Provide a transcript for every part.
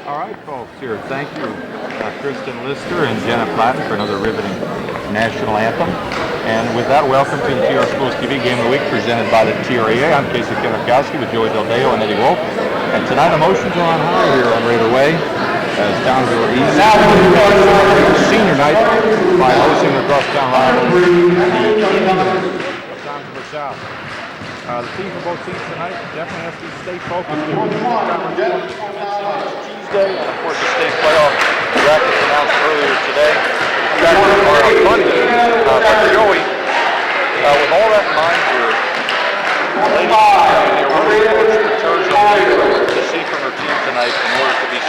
All right, folks, here, thank you, Kristen Lister and Jenna Platten for another riveting national anthem. And with that, welcome to the TRSTV Game of the Week presented by the TRE. I'm Casey Kenneth-Gowski with Joey Del Deo and Eddie Wolf. And tonight, emotions are on high here on Raider Way as Townsville East senior night by hosting the crosstown rival, the Indians of Townsville South. The team for both teams tonight definitely has to stay focused. Tuesday, and of course the state playoff bracket announced earlier today. Back to tomorrow on Monday. But Joey, with all that in mind here, to see from her team tonight in order to be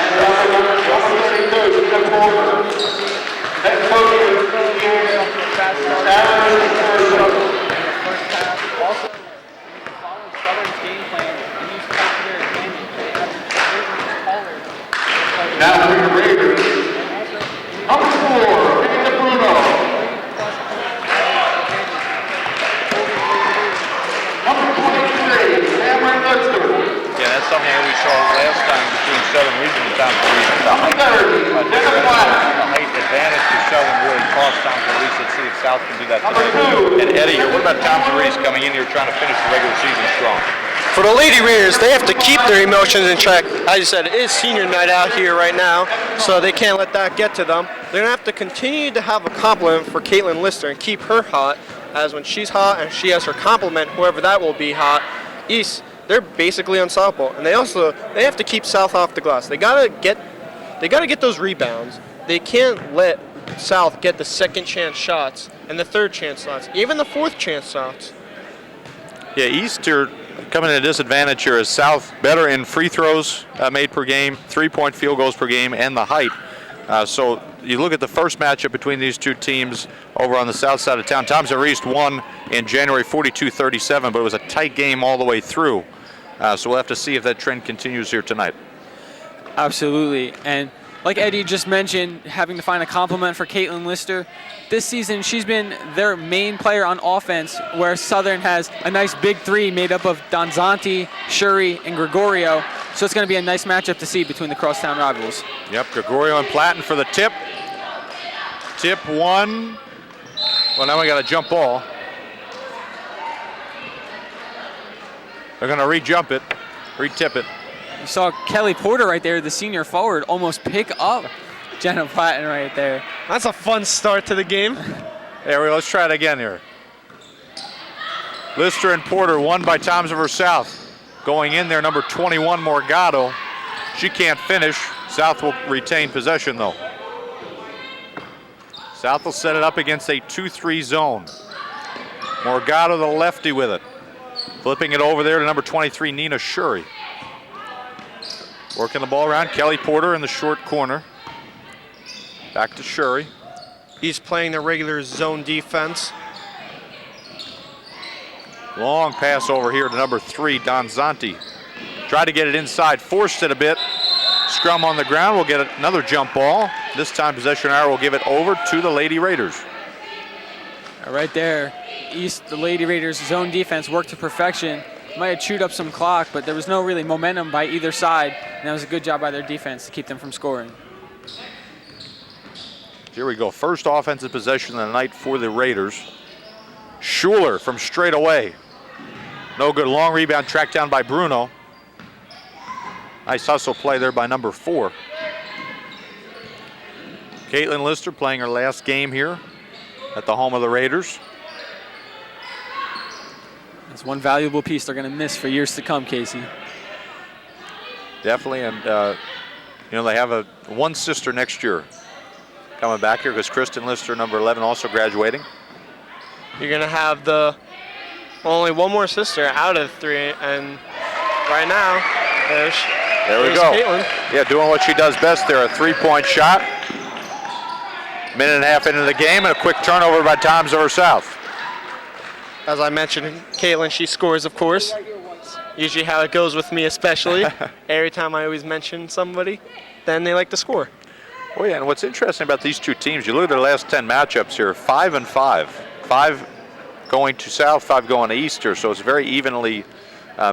Also, follow Southern's game plan and use that to their advantage. They have taller. Now for the Raiders, number 4, Kevin Bruno. Number 23, Cameron Lister. Yeah, that's something that we saw last time between Southern Region and Townsville East. The height advantage to Southern really cost Townsville East. Let's see if South can do that today. And Eddie, what about Townsville East coming in here trying to finish the regular season strong? For the Lady Raiders, they have to keep their emotions in check. As you said, it is senior night out here right now, so they can't let that get to them. They're going to have to continue to have a compliment for Caitlin Lister and keep her hot, as when she's hot and she has her compliment, whoever that will be hot, East, they're basically unstoppable. And they have to keep South off the glass. They gotta get those rebounds. They can't let South get the second chance shots and the third chance shots, even the fourth chance shots. Yeah, East are coming at a disadvantage here as South better in free throws made per game, 3-point field goals per game, and the height. So you look at the first matchup between these two teams over on the south side of town. Townsville East won in January 42-37, but it was a tight game all the way through. So we'll have to see if that trend continues here tonight. Absolutely. And like Eddie just mentioned, having to find a compliment for Caitlin Lister. This season, she's been their main player on offense, where Southern has a nice big three made up of Donzanti, Shuri, and Gregorio. So it's going to be a nice matchup to see between the crosstown rivals. Yep, Gregorio and Platten for the tip. Tip one. Well, now we got a jump ball. They're going to re-jump it, re-tip it. You saw Kelly Porter right there, the senior forward, almost pick up Jenna Platten right there. That's a fun start to the game. There we go. Let's try it again here. Lister and Porter won by Townsville South. Going in there, number 21, Morgado. She can't finish. South will retain possession, though. South will set it up against a 2-3 zone. Morgado, the lefty, with it. Flipping it over there to number 23, Nina Shuri. Working the ball around, Kelly Porter in the short corner. Back to Shuri. He's playing the regular zone defense. Long pass over here to number 3, Donzanti. Tried to get it inside, forced it a bit. Scrum on the ground, we'll get another jump ball. This time possession arrow will give it over to the Lady Raiders. Right there, East, the Lady Raiders zone defense worked to perfection. Might have chewed up some clock, but there was no really momentum by either side, and that was a good job by their defense to keep them from scoring. Here we go, first offensive possession of the night for the Raiders. Schuler from straight away. No good, long rebound tracked down by Bruno. Nice hustle play there by number 4. Caitlin Lister playing her last game here at the home of the Raiders. That's one valuable piece they're going to miss for years to come, Casey. Definitely, and you know, they have one sister next year coming back here because Kristen Lister, number 11, also graduating. You're going to have only one more sister out of 3, and right now, there we go. Caitlin. Yeah, doing what she does best there, a 3-point shot. Minute and a half into the game, and a quick turnover by Townsville South. As I mentioned, Caitlin, she scores, of course. Usually how it goes with me, especially. Every time I always mention somebody, then they like to score. Oh yeah, and what's interesting about these two teams, you look at their last 10 matchups here, 5-5. 5 going to South, 5 going to East here, so it's very evenly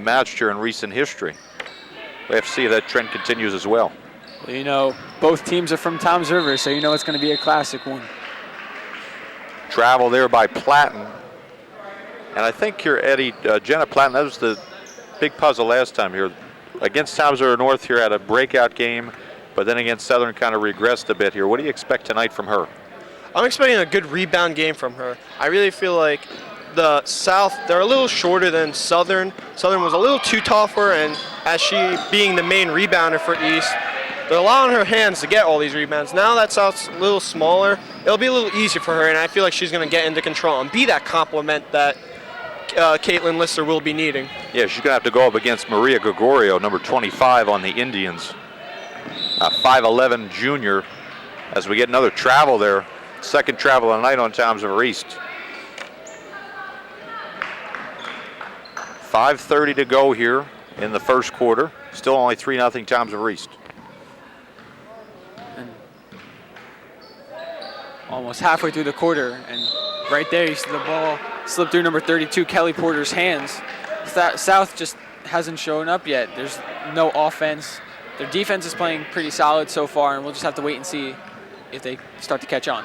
matched here in recent history. We have to see if that trend continues as well. Well, you know, both teams are from Toms River, so you know it's going to be a classic one. Travel there by Platten. And I think here, Eddie, Jenna Platten, that was the big puzzle last time here. Against Toms River North here, had a breakout game, but then against Southern kind of regressed a bit here. What do you expect tonight from her? I'm expecting a good rebound game from her. I really feel like the South, they're a little shorter than Southern. Southern was a little too tall for her, and as she being the main rebounder for East, they're allowing her hands to get all these rebounds. Now that South's a little smaller, it'll be a little easier for her, and I feel like she's going to get into control and be that complement that Caitlin Lister will be needing. Yeah, she's going to have to go up against Maria Gregorio, number 25 on the Indians. 5'11" junior, as we get another travel there. Second travel of the night on Toms River East. 5:30 to go here in the first quarter. Still only 3-0 Toms River East. And almost halfway through the quarter, and right there you see the ball slip through number 32, Kelly Porter's hands. South just hasn't shown up yet. There's no offense. Their defense is playing pretty solid so far, and we'll just have to wait and see if they start to catch on.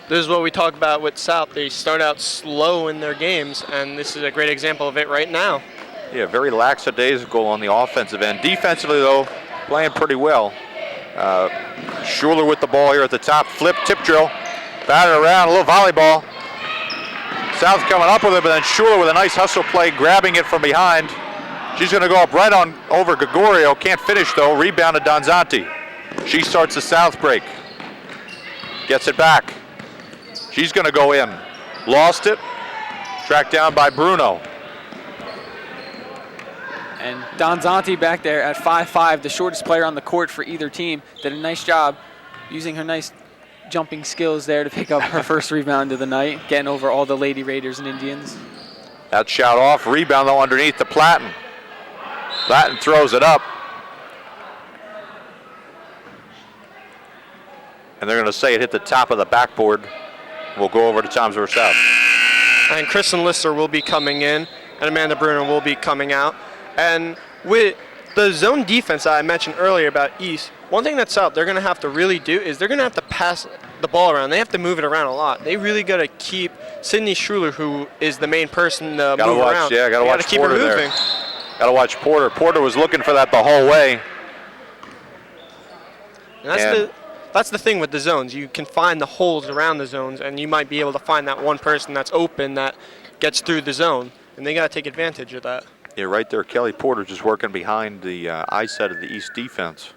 This is what we talk about with South. They start out slow in their games, and this is a great example of it right now. Yeah, very lackadaisical on the offensive end. Defensively, though, playing pretty well. Schuler with the ball here at the top. Flip, tip drill. Batted around, a little volleyball. South coming up with it, but then Schuler with a nice hustle play, grabbing it from behind. She's going to go up right on over Gregorio. Can't finish, though. Rebounded Donzanti. She starts the South break. Gets it back. She's going to go in. Lost it. Tracked down by Bruno. And Donzanti back there at 5'5", the shortest player on the court for either team, did a nice job using her nice jumping skills there to pick up her first rebound of the night, getting over all the Lady Raiders and Indians. That shot off. Rebound, though, underneath to Platten. Platten throws it up. And they're going to say it hit the top of the backboard. We'll go over to Toms River South. And Kristen Lister will be coming in, and Amanda Bruno will be coming out. And with the zone defense that I mentioned earlier about East, one thing that's South they're going to have to really do is they're going to have to pass the ball around. They have to move it around a lot. They really got to keep Sydney Schuler, who is the main person to move around. Yeah, got to watch keep Porter her moving. Got to watch Porter. Porter was looking for that the whole way. And that's the thing with the zones. You can find the holes around the zones, and you might be able to find that one person that's open that gets through the zone, and they got to take advantage of that. Yeah, right there, Kelly Porter just working behind the eye set of the East defense.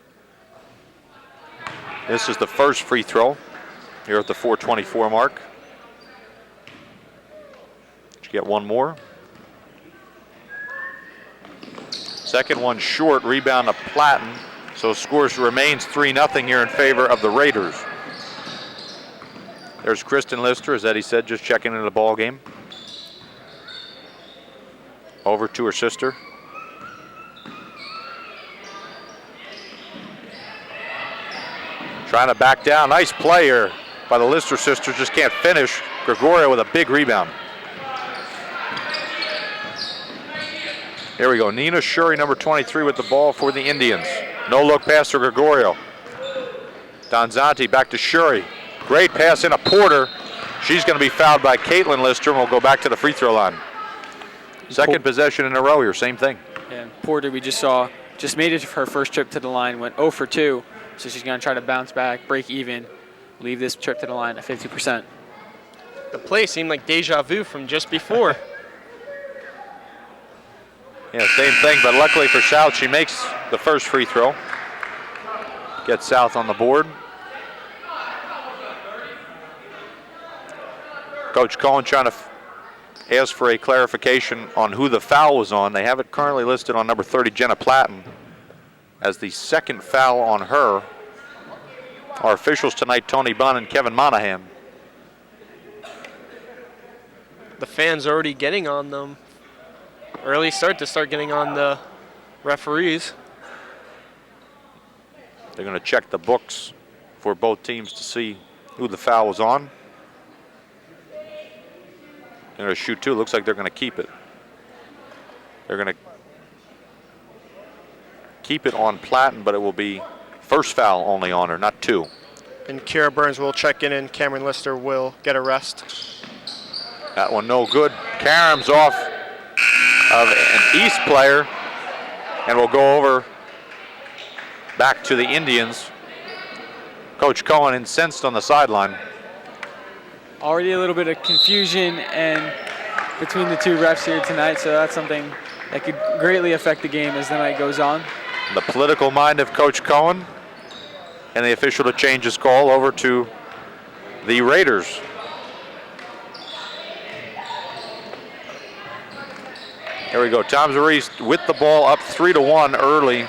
This is the first free throw here at the 4:24 mark. Did you get one more? Second one short, rebound to Platten. So scores remains 3-0 here in favor of the Raiders. There's Kristen Lister, as Eddie said, just checking into the ball game. Over to her sister. Trying to back down. Nice play here by the Lister sisters. Just can't finish. Gregorio with a big rebound. Here we go. Nina Shuri, number 23, with the ball for the Indians. No look pass to Gregorio. Donzanti back to Shuri. Great pass into Porter. She's going to be fouled by Caitlin Lister, and we'll go back to the free throw line. Second possession in a row here, same thing. And Porter, we just saw, just made it her first trip to the line, went 0 for 2. So she's going to try to bounce back, break even, leave this trip to the line at 50%. The play seemed like deja vu from just before. Yeah, same thing, but luckily for South, she makes the first free throw. Gets South on the board. Coach Cohen trying to ask for a clarification on who the foul was on. They have it currently listed on number 30, Jenna Platten, as the second foul on her. Our officials tonight, Tony Bunn and Kevin Monahan. The fans are already getting on them. Early start to start getting on the referees. They're going to check the books for both teams to see who the foul was on. They're going to shoot two. Looks like they're going to keep it. They're going to keep it on Platten, but it will be first foul only on her, not 2. And Kira Burns will check in, and Cameron Lister will get a rest. That one no good. Karam's off of an East player, and will go over back to the Indians. Coach Cohen incensed on the sideline. Already a little bit of confusion and between the two refs here tonight, so that's something that could greatly affect the game as the night goes on. The political mind of Coach Cohen, and the official to change his call over to the Raiders. Here we go. Tom East with the ball up 3-1 early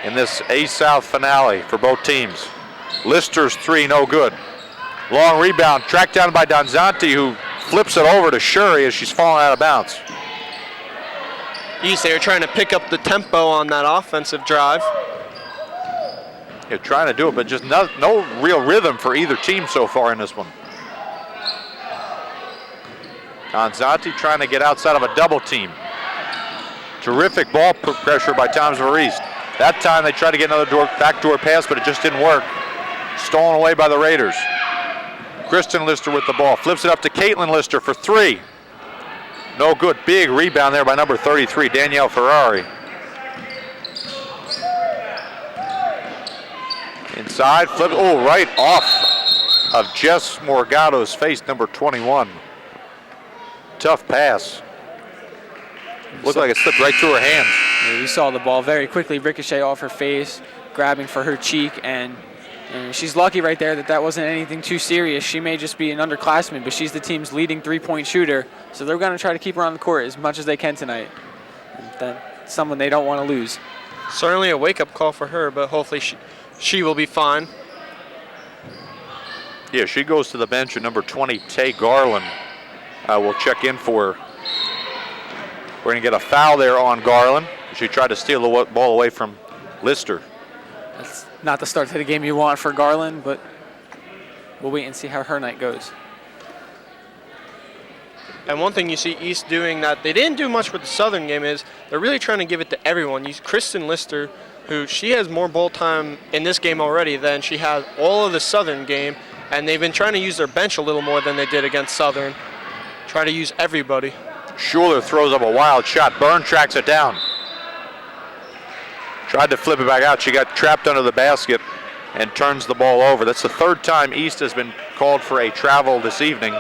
in this A-South finale for both teams. Lister's 3, no good. Long rebound, tracked down by Donzanti, who flips it over to Shuri as she's falling out of bounds. East, they were trying to pick up the tempo on that offensive drive. They're trying to do it, but just no real rhythm for either team so far in this one. Donzanti trying to get outside of a double team. Terrific ball pressure by Tomsville East. That time they tried to get another backdoor pass, but it just didn't work. Stolen away by the Raiders. Kristen Lister with the ball. Flips it up to Caitlin Lister for 3. No good. Big rebound there by number 33, Danielle Ferrari. Inside, flip, oh, right off of Jess Morgado's face, number 21. Tough pass. Looked like it slipped right through her hands. Yeah, you saw the ball very quickly ricochet off her face, grabbing for her cheek, and she's lucky right there that wasn't anything too serious. She may just be an underclassman, but she's the team's leading three-point shooter, so they're going to try to keep her on the court as much as they can tonight. And that's someone they don't want to lose. Certainly a wake-up call for her, but hopefully she will be fine. Yeah, she goes to the bench, and number 20, Tay Garland, will check in for her. We're going to get a foul there on Garland. She tried to steal the ball away from Lister. That's not the start to the game you want for Garland, but we'll wait and see how her night goes. And one thing you see East doing that they didn't do much with the Southern game is they're really trying to give it to everyone. Kristen Lister, who she has more ball time in this game already than she had all of the Southern game, and they've been trying to use their bench a little more than they did against Southern. Try to use everybody. Schuler throws up a wild shot. Byrne tracks it down. Tried to flip it back out. She got trapped under the basket and turns the ball over. That's the third time East has been called for a travel this evening.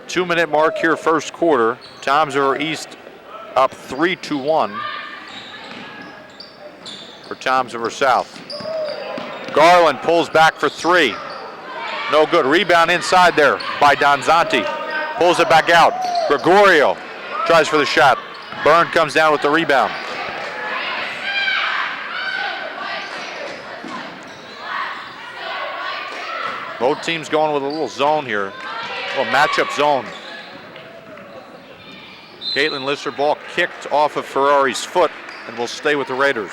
Two-minute mark here, first quarter. Tomsville East up 3-1 for Tomsville South. Garland pulls back for 3. No good. Rebound inside there by Donzanti. Pulls it back out. Gregorio tries for the shot. Byrne comes down with the rebound. Both teams going with a little zone here. A little matchup zone. Caitlin Lister, ball kicked off of Ferrari's foot and will stay with the Raiders.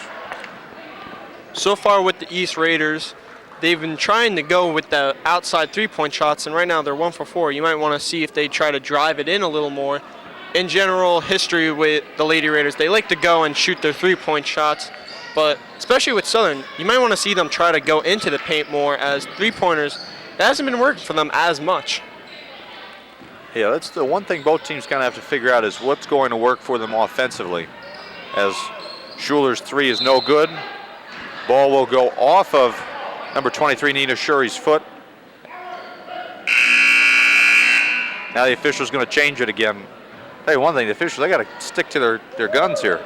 So far with the East Raiders, they've been trying to go with the outside three-point shots, and right now they're 1 for 4. You might want to see if they try to drive it in a little more. In general history with the Lady Raiders, they like to go and shoot their three-point shots, but especially with Southern, you might want to see them try to go into the paint more, as three-pointers, that hasn't been working for them as much. Yeah, that's the one thing both teams kind of have to figure out is what's going to work for them offensively. As Schuler's 3 is no good. Ball will go off of number 23, Nina Shuri's foot. Now the official's going to change it again. Tell you one thing, the officials, they got to stick to their guns here.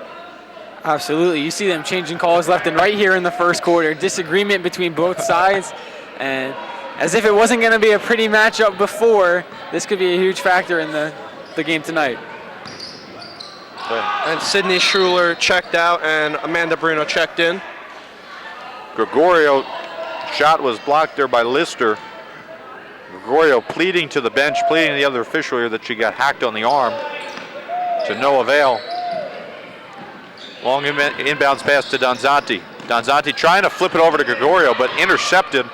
Absolutely. You see them changing calls left and right here in the first quarter. Disagreement between both sides. And as if it wasn't going to be a pretty matchup before, this could be a huge factor in the game tonight. And Sydney Schuler checked out, and Amanda Bruno checked in. Gregorio shot was blocked there by Lister. Gregorio pleading to the bench, pleading to the other official here that she got hacked on the arm. To no avail. Long inbounds pass to Donzanti. Donzanti trying to flip it over to Gregorio, but intercepted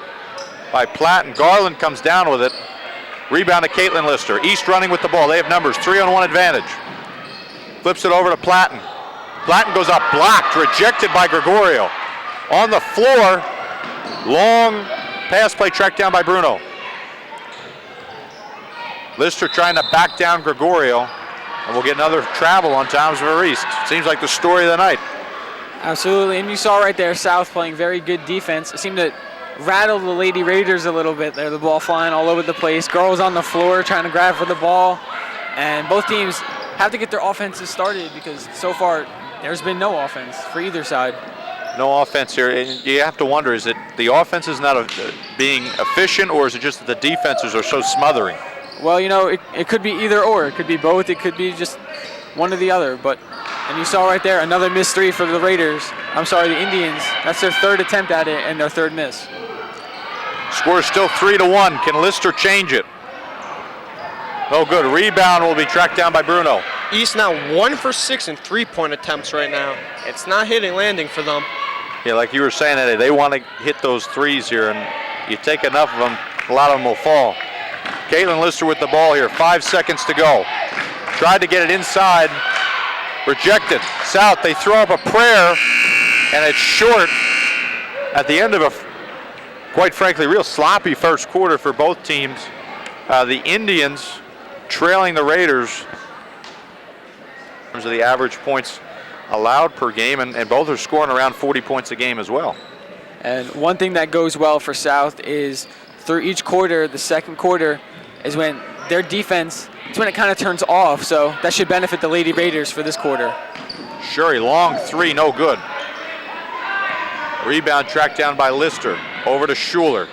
by Platt, and Garland comes down with it. Rebound to Caitlin Lister. East running with the ball. They have numbers. 3-on-1 advantage. Flips it over to Platten. Platten goes up, blocked, rejected by Gregorio. On the floor, long pass play tracked down by Bruno. Lister trying to back down Gregorio, and we'll get another travel on Toms River East. Seems like the story of the night. Absolutely, and you saw right there South playing very good defense. It seemed to rattle the Lady Raiders a little bit there. The ball flying all over the place. Girls on the floor trying to grab for the ball, and both teams have to get their offenses started because so far there's been no offense for either side. No offense here, and you have to wonder, is it the offense is not being efficient, or is it just that the defenses are so smothering? Well, you know, it could be either or. It could be both. It could be just one or the other. And you saw right there another missed three for the Raiders. I'm sorry, the Indians. That's their third attempt at it and their third miss. Score still 3-1. Can Lister change it? No good. Rebound will be tracked down by Bruno. East now 1 for 6 in 3-point attempts right now. It's not hitting landing for them. Yeah, like you were saying, Eddie, they want to hit those threes here, and you take enough of them, a lot of them will fall. Caitlin Lister with the ball here, 5 seconds to go. Tried to get it inside, rejected. South, they throw up a prayer, and it's short at the end of a, quite frankly, real sloppy first quarter for both teams. The Indians trailing the Raiders in terms of the average points allowed per game, and both are scoring around 40 points a game as well. And one thing that goes well for South is through each quarter, the second quarter is when their defense, it's when it kind of turns off, so that should benefit the Lady Raiders for this quarter. Shuri, long three, no good. Rebound tracked down by Lister, over to Schuler.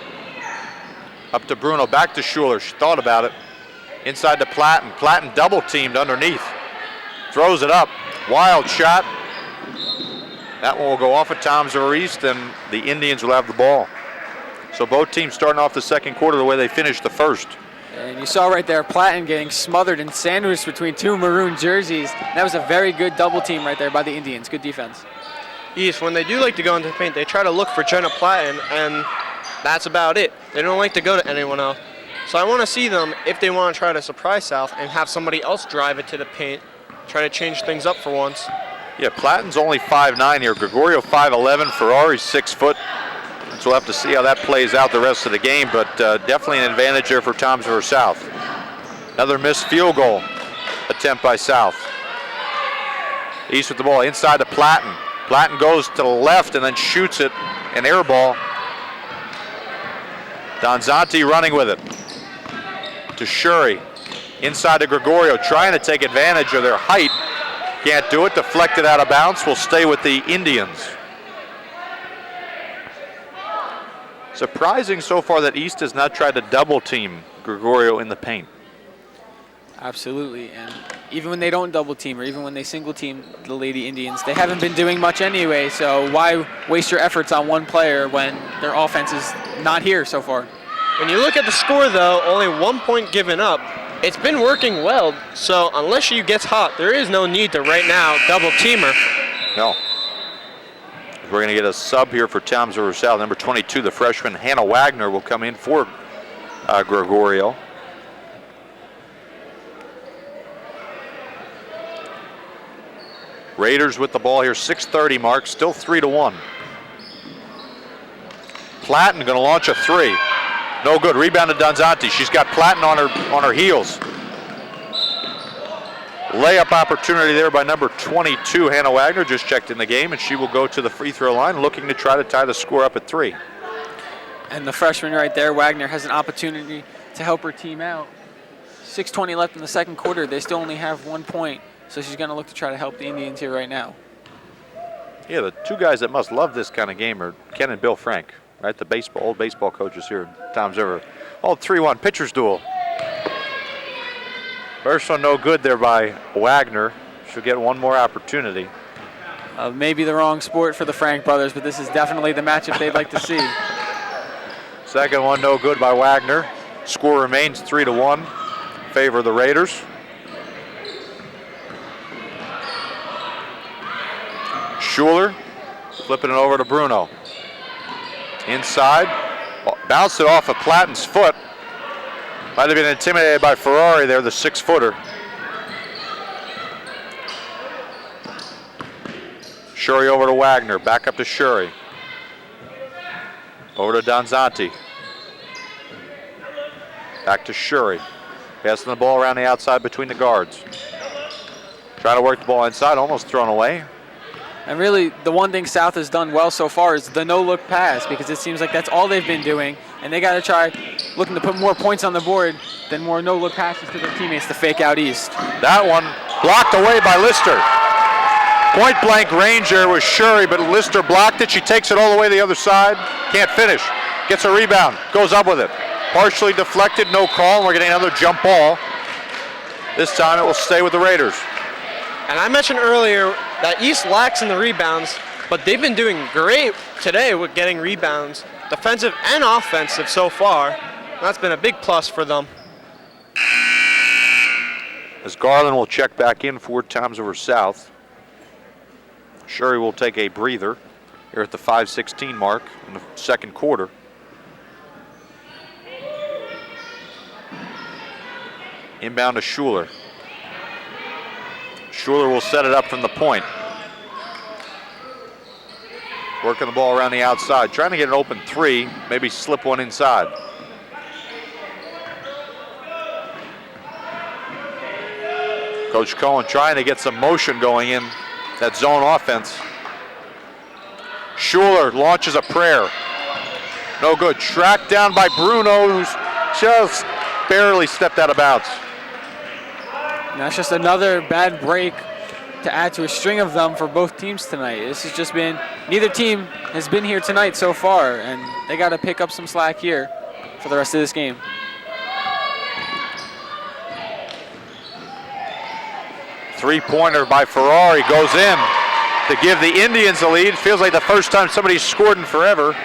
Up to Bruno, back to Schuler, she thought about it. Inside to Platten, Platten double teamed underneath. Throws it up, wild shot. That one will go off at Toms River East, and the Indians will have the ball. So both teams starting off the second quarter the way they finished the first. And you saw right there Platten getting smothered and sandwiched between two maroon jerseys. That was a very good double team right there by the Indians. Good defense. East, when they do like to go into the paint, they try to look for Jenna Platten, and that's about it. They don't like to go to anyone else. So I want to see them, if they want to try to surprise South, and have somebody else drive it to the paint, try to change things up for once. Yeah, Platten's only 5'9" here. Gregorio 5'11", Ferrari's 6 foot. So we'll have to see how that plays out the rest of the game, but definitely an advantage there for Toms River South. Another missed field goal attempt by South. East with the ball inside to Platten. Platten goes to the left and then shoots it, an air ball. Donzanti running with it to Shuri. Inside to Gregorio, trying to take advantage of their height. Can't do it, deflected out of bounds, will stay with the Indians. Surprising so far that East has not tried to double team Gregorio in the paint. Absolutely, and even when they don't double team or even when they single team the Lady Indians, they haven't been doing much anyway, so why waste your efforts on one player when their offense is not here so far? When you look at the score though, only 1 point given up. It's been working well, so unless she gets hot, there is no need to right now double team her. No. We're going to get a sub here for Toms River South. Number 22, the freshman Hannah Wagner will come in for Gregorio. Raiders with the ball here, 6:30 mark, still 3-1. Platten going to launch a three. No good. Rebound to Donzanti. She's got Platten on her heels. Layup opportunity there by number 22, Hannah Wagner, just checked in the game, and she will go to the free throw line looking to try to tie the score up at 3. And the freshman right there, Wagner, has an opportunity to help her team out. 6:20 left in the second quarter. They still only have 1 point, so she's going to look to try to help the Indians here right now. Yeah, the two guys that must love this kind of game are Ken and Bill Frank, right? The old baseball coaches here in Toms River. All 3-1 pitchers duel. First one no good there by Wagner. She'll get one more opportunity. Maybe the wrong sport for the Frank brothers, but this is definitely the matchup they'd like to see. Second one no good by Wagner. Score remains 3-1 in favor of the Raiders. Schuler flipping it over to Bruno. Inside, bounced it off of Platten's foot. Might have been intimidated by Ferrari there, the 6-footer. Shuri over to Wagner, back up to Shuri. Over to Donzanti. Back to Shuri. Passing the ball around the outside between the guards. Trying to work the ball inside, almost thrown away. And really, the one thing South has done well so far is the no-look pass, because it seems like that's all they've been doing, and they got to try looking to put more points on the board than more no-look passes to their teammates to fake out East. That one blocked away by Lister. Point-blank range there was Shuri, but Lister blocked it. She takes it all the way to the other side. Can't finish. Gets a rebound. Goes up with it. Partially deflected, no call. We're getting another jump ball. This time it will stay with the Raiders. And I mentioned earlier that East lacks in the rebounds, but they've been doing great today with getting rebounds, defensive and offensive so far. That's been a big plus for them. As Garland will check back in 4 times over South. Shuri will take a breather here at the 5:16 mark in the second quarter. Inbound to Schuler. Schuler will set it up from the point. Working the ball around the outside, trying to get an open 3, maybe slip one inside. Coach Cohen trying to get some motion going in that zone offense. Schuler launches a prayer. No good. Tracked down by Bruno, who's just barely stepped out of bounds. And that's just another bad break to add to a string of them for both teams tonight. This has just been, neither team has been here tonight so far, and they got to pick up some slack here for the rest of this game. Three-pointer by Ferrari goes in to give the Indians a lead. It feels like the first time somebody's scored in forever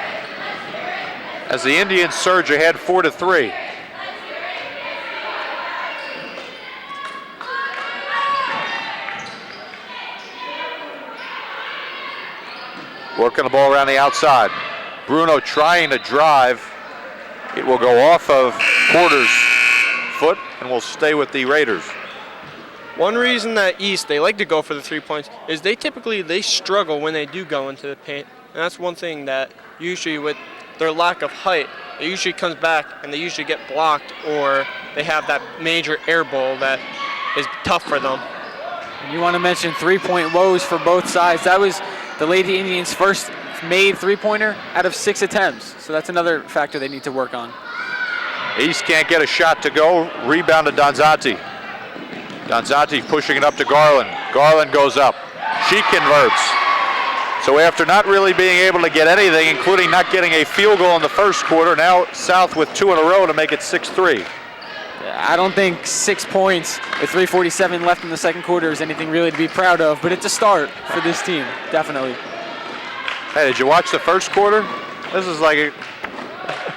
as the Indians surge ahead 4-3. Working the ball around the outside. Bruno trying to drive. It will go off of Porter's foot and will stay with the Raiders. One reason that East, they like to go for the 3 points, is they struggle when they do go into the paint. And that's one thing that usually with their lack of height, it usually comes back and they usually get blocked, or they have that major air ball that is tough for them. And you want to mention 3-point woes for both sides. That was the Lady Indians' first made 3-pointer out of 6 attempts. So that's another factor they need to work on. East can't get a shot to go. Rebound to Donzanti. Donzanti pushing it up to Garland. Garland goes up. She converts. So after not really being able to get anything, including not getting a field goal in the first quarter, now South with 2 in a row to make it 6-3. I don't think 6 points with 3:47 left in the second quarter is anything really to be proud of, but it's a start for this team, definitely. Hey, did you watch the first quarter? This is like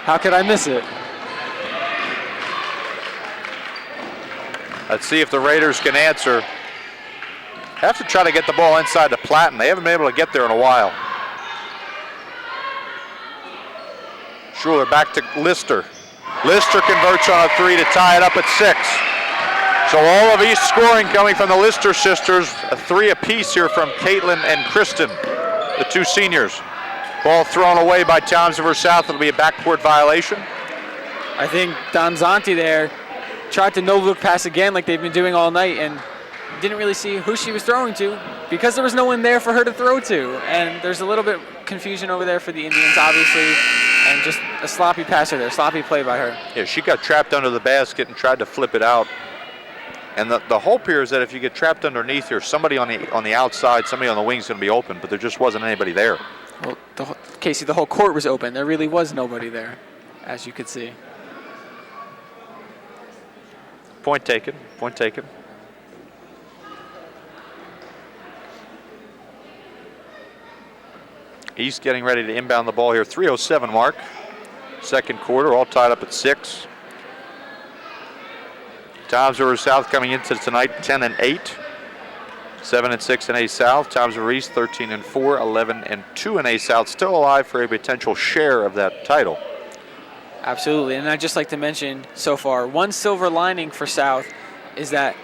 How could I miss it? Let's see if the Raiders can answer. Have to try to get the ball inside to Platten. They haven't been able to get there in a while. Schuler back to Lister. Lister converts on a 3 to tie it up at 6. So all of East scoring coming from the Lister sisters. A 3 apiece here from Caitlin and Kristen, the 2 seniors. Ball thrown away by Townsend for South. It'll be a backcourt violation. I think Donzanti there tried to no-look pass again like they've been doing all night and didn't really see who she was throwing to because there was no one there for her to throw to. And there's a little bit confusion over there for the Indians, obviously, and just a sloppy passer there, sloppy play by her. Yeah, she got trapped under the basket and tried to flip it out. And the hope here is that if you get trapped underneath here, somebody on the outside, somebody on the wing is going to be open, but there just wasn't anybody there. Well, Casey, the whole court was open. There really was nobody there, as you could see. Point taken, point taken. East getting ready to inbound the ball here. 3:07 mark. Second quarter, all tied up at 6. Toms River South coming into tonight 10-8. 7-6 in A South. Toms River East 13-4, 11-2 in A South. Still alive for a potential share of that title. Absolutely, and I'd just like to mention so far, one silver lining for South is that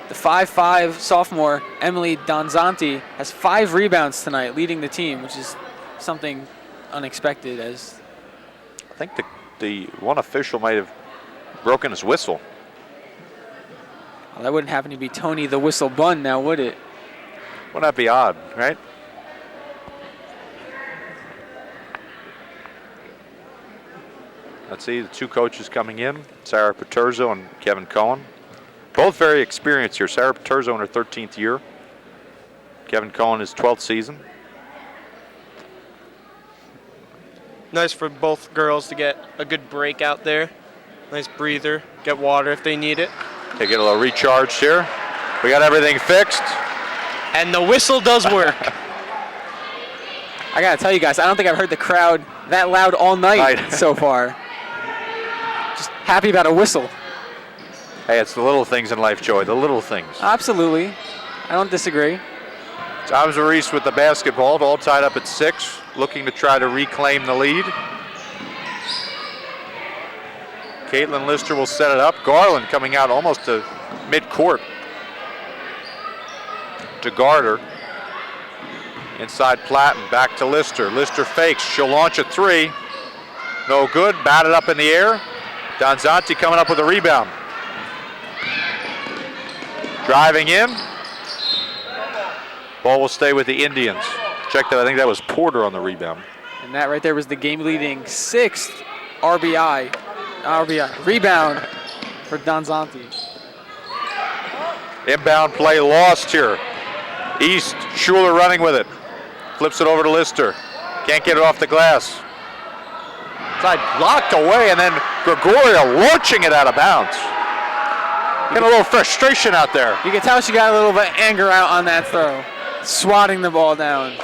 the 5'5" sophomore Emily Donzanti has 5 rebounds tonight, leading the team, which is something unexpected. As I think the one official might have broken his whistle. well, that wouldn't happen to be Tony the Whistle Bun now, would it? Wouldn't that be odd, right? Let's see the two coaches coming in, Sarah Paterzo and Kevin Cohen. Both very experienced here. Sarah Paterzo in her 13th year. Kevin Cohen his 12th season. Nice for both girls to get a good break out there. Nice breather, get water if they need it. They get a little recharged here. We got everything fixed. And the whistle does work. I gotta tell you guys, I don't think I've heard the crowd that loud all night so far. Just happy about a whistle. Hey, it's the little things in life, Joey, the little things. Absolutely. I don't disagree. Tom Reese with the basketball, all tied up at 6, looking to try to reclaim the lead. Caitlin Lister will set it up. Garland coming out almost to mid-court to guard her. Inside Platten, back to Lister. Lister fakes, she'll launch a 3. No good, batted up in the air. Donzanti coming up with a rebound. Driving in. Ball will stay with the Indians. Check that, I think that was Porter on the rebound. And that right there was the game-leading 6th RBI rebound for Donzanti. Inbound play lost here. East, Schuler running with it. Flips it over to Lister. Can't get it off the glass. Side blocked away, and then Gregorio launching it out of bounds. Getting a little frustration out there. You can tell she got a little bit of anger out on that throw. Swatting the ball down.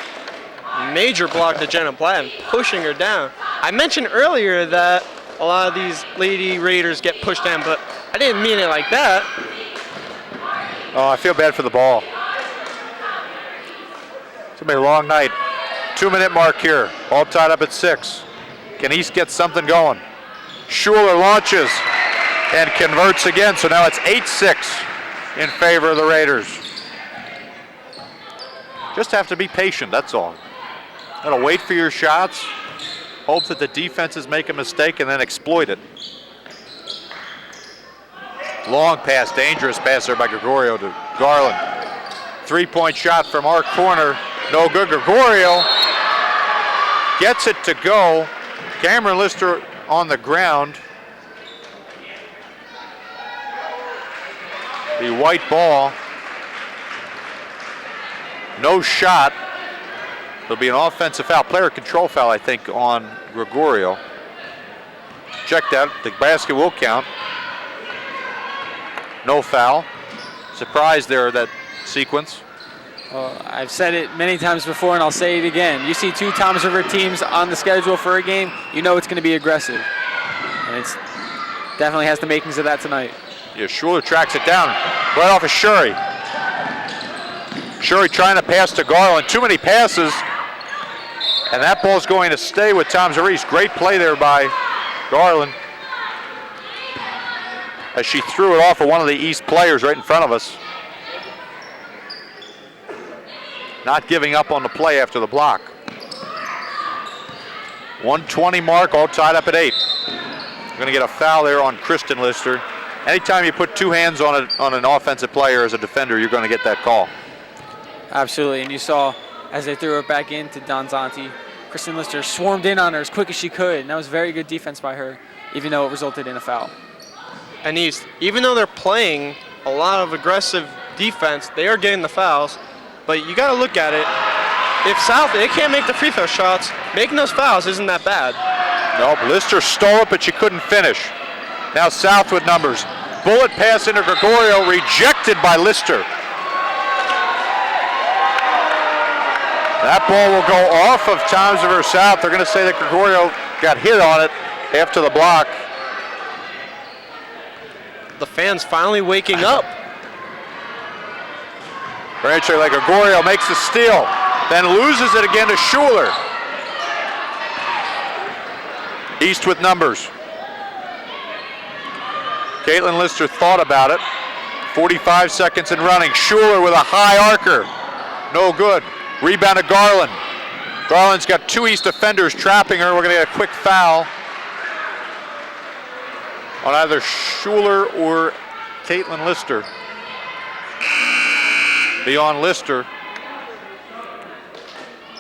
Major block to Jenna Platten, pushing her down. I mentioned earlier that a lot of these Lady Raiders get pushed down, but I didn't mean it like that. Oh, I feel bad for the ball. It's gonna be a long night. 2-minute mark here. All tied up at 6. Can East get something going? Schuler launches and converts again, so now it's 8-6 in favor of the Raiders. Just have to be patient, that's all. Gotta wait for your shots, hope that the defenses make a mistake and then exploit it. Long pass, dangerous pass there by Gregorio to Garland. 3-point shot from our corner, no good. Gregorio gets it to go. Cameron Lister on the ground. The white ball. No shot. There'll be an offensive foul, player control foul, I think, on Gregorio. Check that, the basket will count. No foul. Surprise there, that sequence. I've said it many times before, and I'll say it again. You see 2 Toms River teams on the schedule for a game, you know it's going to be aggressive. And it's definitely has the makings of that tonight. Yeah, Schuler tracks it down right off of Shuri. Shuri trying to pass to Garland. Too many passes. And that ball's going to stay with Tom Reese. Great play there by Garland. As she threw it off of one of the East players right in front of us. Not giving up on the play after the block. 1:20 mark, all tied up at 8. We're going to get a foul there on Kristen Lister. Anytime you put 2 hands on an offensive player as a defender, you're going to get that call. Absolutely, and you saw as they threw it back into Donzanti, Kristen Lister swarmed in on her as quick as she could, and that was very good defense by her, even though it resulted in a foul. And East, even though they're playing a lot of aggressive defense, they are getting the fouls. But you got to look at it. If South, they can't make the free throw shots, making those fouls isn't that bad. Nope, Lister stole it, but she couldn't finish. Now South with numbers. Bullet pass into Gregorio, rejected by Lister. That ball will go off of Toms River South. They're going to say that Gregorio got hit on it after the block. The fans finally waking up. Brancher like Gregorio makes the steal, then loses it again to Schuler. East with numbers. Caitlin Lister thought about it. 45 seconds and running. Schuler with a high arcer. No good. Rebound to Garland. Garland's got two East defenders trapping her. We're going to get a quick foul on either Schuler or Caitlin Lister. Beyond Lister.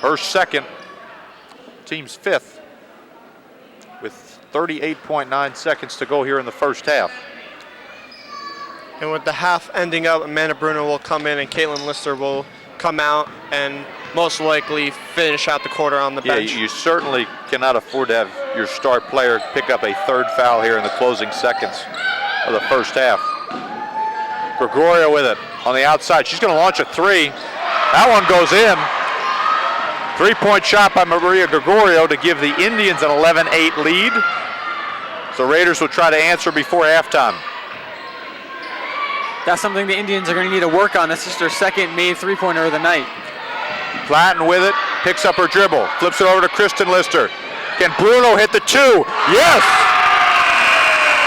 Her second. Team's fifth. With 38.9 seconds to go here in the first half. And with the half ending up, Amanda Bruno will come in and Caitlin Lister will come out and most likely finish out the quarter on the bench. Yeah, you certainly cannot afford to have your star player pick up a third foul here in the closing seconds of the first half. Gregorio with it on the outside. She's going to launch a three. That one goes in. 3-point shot by Maria Gregorio to give the Indians an 11-8 lead. So Raiders will try to answer before halftime. That's something the Indians are going to need to work on. That's just their second made three-pointer of the night. Platten with it, picks up her dribble, flips it over to Kristen Lister. Can Bruno hit the two? Yes!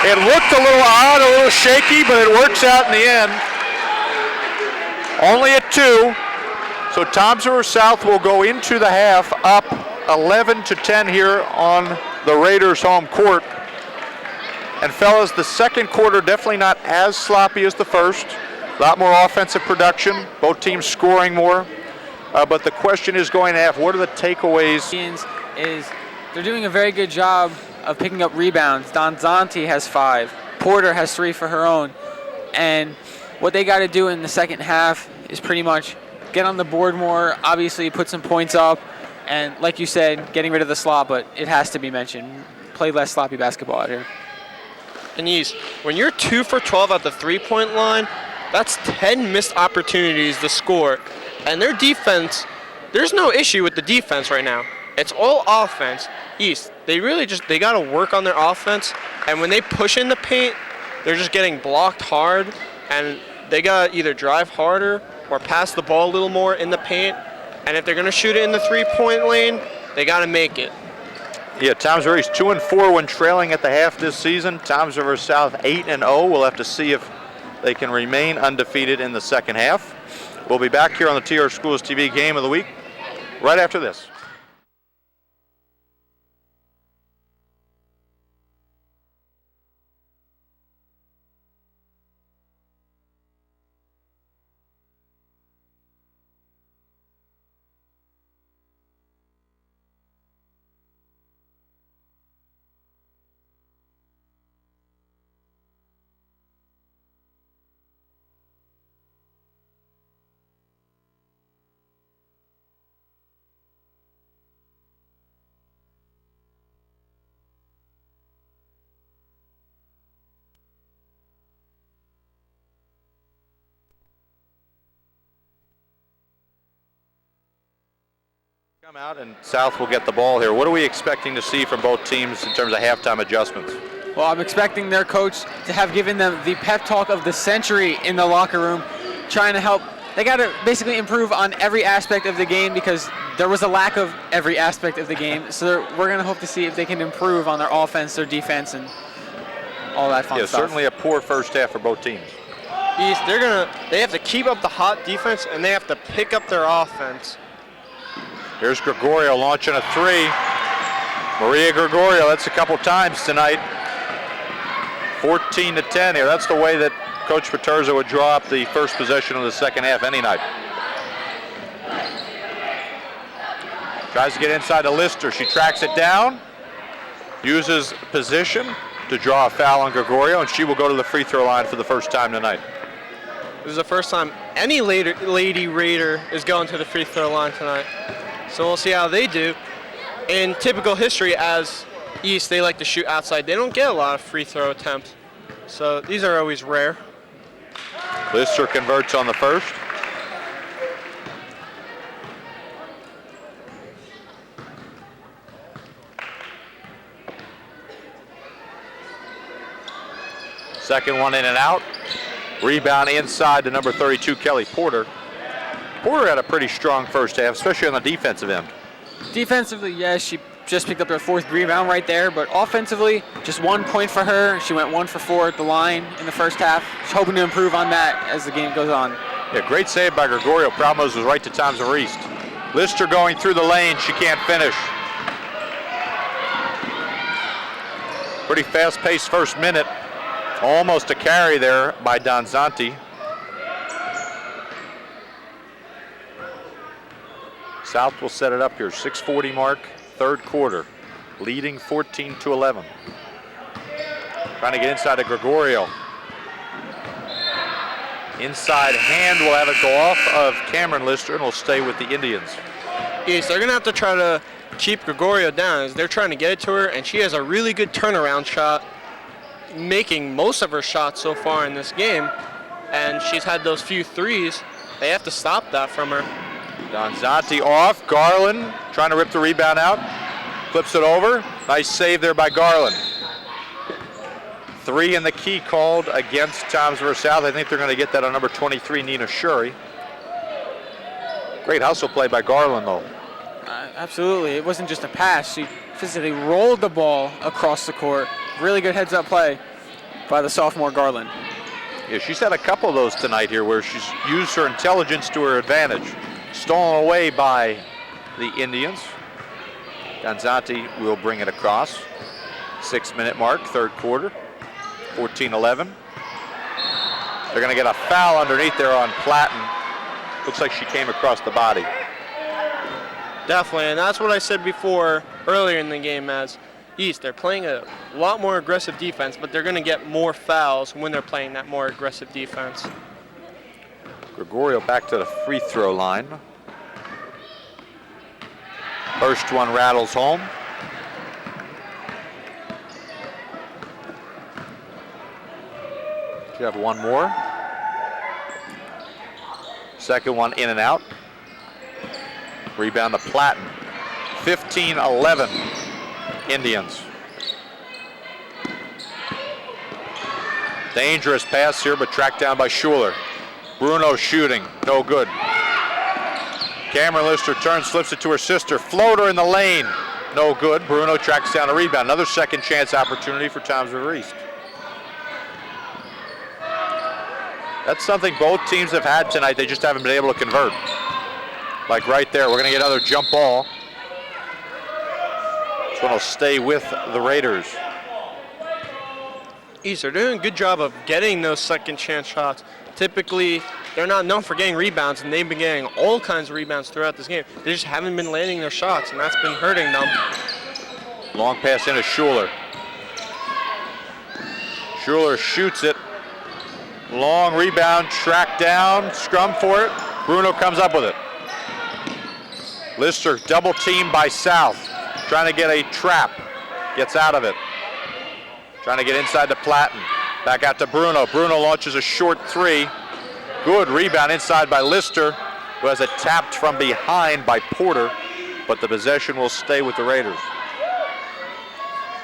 It looked a little odd, a little shaky, but it works out in the end. Only a two. So Toms River South will go into the half up 11-10 here on the Raiders' home court. And fellas, the second quarter definitely not as sloppy as the first. A lot more offensive production, both teams scoring more. But the question is going to have, what are the takeaways? They're doing a very good job of picking up rebounds. Donzanti has 5. Porter has 3 for her own. And what they got to do in the second half is pretty much get on the board more, obviously put some points up, and like you said, getting rid of the slop, but it has to be mentioned. Play less sloppy basketball out here. And East, when you're 2 for 12 at the three-point line, that's 10 missed opportunities to score. And their defense, there's no issue with the defense right now. It's all offense. East, they got to work on their offense. And when they push in the paint, they're just getting blocked hard. And they got to either drive harder or pass the ball a little more in the paint. And if they're going to shoot it in the three-point lane, they got to make it. Yeah, Toms River is 2-4 when trailing at the half this season. Toms River South 8-0. We'll have to see if they can remain undefeated in the second half. We'll be back here on the TR Schools TV Game of the Week right after this. Come out and South will get the ball here. What are we expecting to see from both teams in terms of halftime adjustments? Well, I'm expecting their coach to have given them the pep talk of the century in the locker room, trying to help. They got to basically improve on every aspect of the game because there was a lack of every aspect of the game. So we're going to hope to see if they can improve on their offense, their defense, and all that fun stuff. Yeah, certainly a poor first half for both teams. East, they have to keep up the hot defense and they have to pick up their offense. Here's Gregorio launching a three. Maria Gregorio, that's a couple times tonight. 14-10 here. That's the way that Coach Paterza would draw up the first possession of the second half any night. Tries to get inside to Lister. She tracks it down, uses position to draw a foul on Gregorio, and she will go to the free throw line for the first time tonight. This is the first time any Lady Raider is going to the free throw line tonight. So we'll see how they do. In typical history, as East, they like to shoot outside. They don't get a lot of free throw attempts. So these are always rare. Lister converts on the first. Second one in and out. Rebound inside to number 32, Kelly Porter. Porter had a pretty strong first half, especially on the defensive end. Defensively, yes, she just picked up her 4th rebound right there, but offensively, just 1 point for her. She went 1 for 4 at the line in the first half. She's hoping to improve on that as the game goes on. Yeah, great save by Gregorio. Problem was right to Tom's River East. Lister going through the lane. She can't finish. Pretty fast-paced first minute. Almost a carry there by Donzanti. South will set it up here. 6:40 mark, 3rd quarter. Leading 14-11. Trying to get inside to Gregorio. Inside hand will have it go off of Cameron Lister and will stay with the Indians. Yes, they're going to have to try to keep Gregorio down as they're trying to get it to her, and she has a really good turnaround shot, making most of her shots so far in this game, and she's had those few threes. They have to stop that from her. Donzanti off. Garland trying to rip the rebound out. Flips it over. Nice save there by Garland. 3 in the key called against Toms River South. I think they're going to get that on number 23, Nina Shuri. Great hustle play by Garland, though. Absolutely. It wasn't just a pass. She physically rolled the ball across the court. Really good heads-up play by the sophomore Garland. Yeah, she's had a couple of those tonight here where she's used her intelligence to her advantage. Stolen away by the Indians. Donzanti will bring it across. 6-minute mark, 3rd quarter. 14-11. They're going to get a foul underneath there on Platten. Looks like she came across the body. Definitely, and that's what I said before earlier in the game as East. They're playing a lot more aggressive defense, but they're going to get more fouls when they're playing that more aggressive defense. Gregorio back to the free throw line. First one rattles home. You have one more. Second one in and out. Rebound to Platten. 15-11 Indians. Dangerous pass here, but tracked down by Schuler. Bruno shooting, no good. Cameron Lister turns, slips it to her sister. Floater in the lane, no good. Bruno tracks down a rebound. Another second chance opportunity for Toms River East. That's something both teams have had tonight. They just haven't been able to convert. Like right there, we're going to get another jump ball. This one will stay with the Raiders. East are doing a good job of getting those second chance shots. Typically, they're not known for getting rebounds, and they've been getting all kinds of rebounds throughout this game. They just haven't been landing their shots, and that's been hurting them. Long pass into Schuler. Schuler shoots it. Long rebound, tracked down, scrum for it. Bruno comes up with it. Lister double teamed by South. Trying to get a trap. Gets out of it. Trying to get inside to Platten. Back out to Bruno. Bruno launches a short 3. Good rebound inside by Lister, who has it tapped from behind by Porter, but the possession will stay with the Raiders.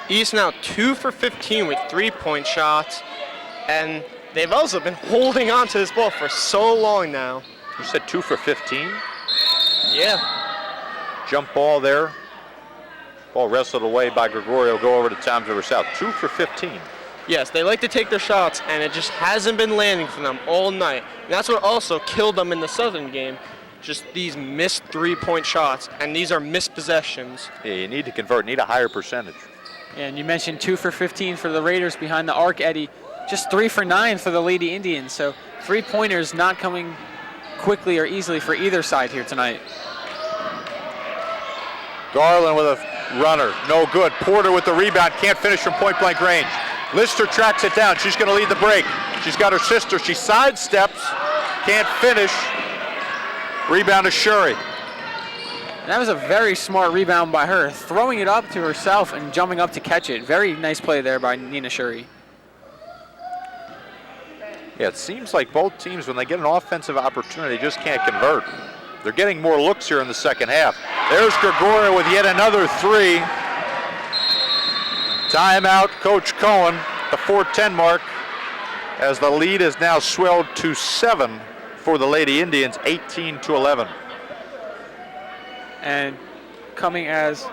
East now 2 for 15 with 3-point shots, and they've also been holding on to this ball for so long now. You said 2 for 15? Yeah. Jump ball there. Ball wrestled away by Gregorio. Go over to Toms River South. 2 for 15. Yes, they like to take their shots, and it just hasn't been landing for them all night. And that's what also killed them in the Southern game. Just these missed 3-point shots, and these are missed possessions. Yeah, you need to convert. Need a higher percentage. And you mentioned 2 for 15 for the Raiders behind the arc, Eddie. Just 3 for 9 for the Lady Indians. So 3-pointers not coming quickly or easily for either side here tonight. Garland with a runner, no good. Porter with the rebound, can't finish from point-blank range. Lister tracks it down. She's going to lead the break. She's got her sister. She sidesteps, can't finish. Rebound to Shuri. And that was a very smart rebound by her, throwing it up to herself and jumping up to catch it. Very nice play there by Nina Shuri. Yeah, it seems like both teams, when they get an offensive opportunity, just can't convert. They're getting more looks here in the second half. There's Gregorio with yet another 3. Timeout, Coach Cohen, the 4:10 mark, as the lead is now swelled to 7 for the Lady Indians, 18-11. And coming as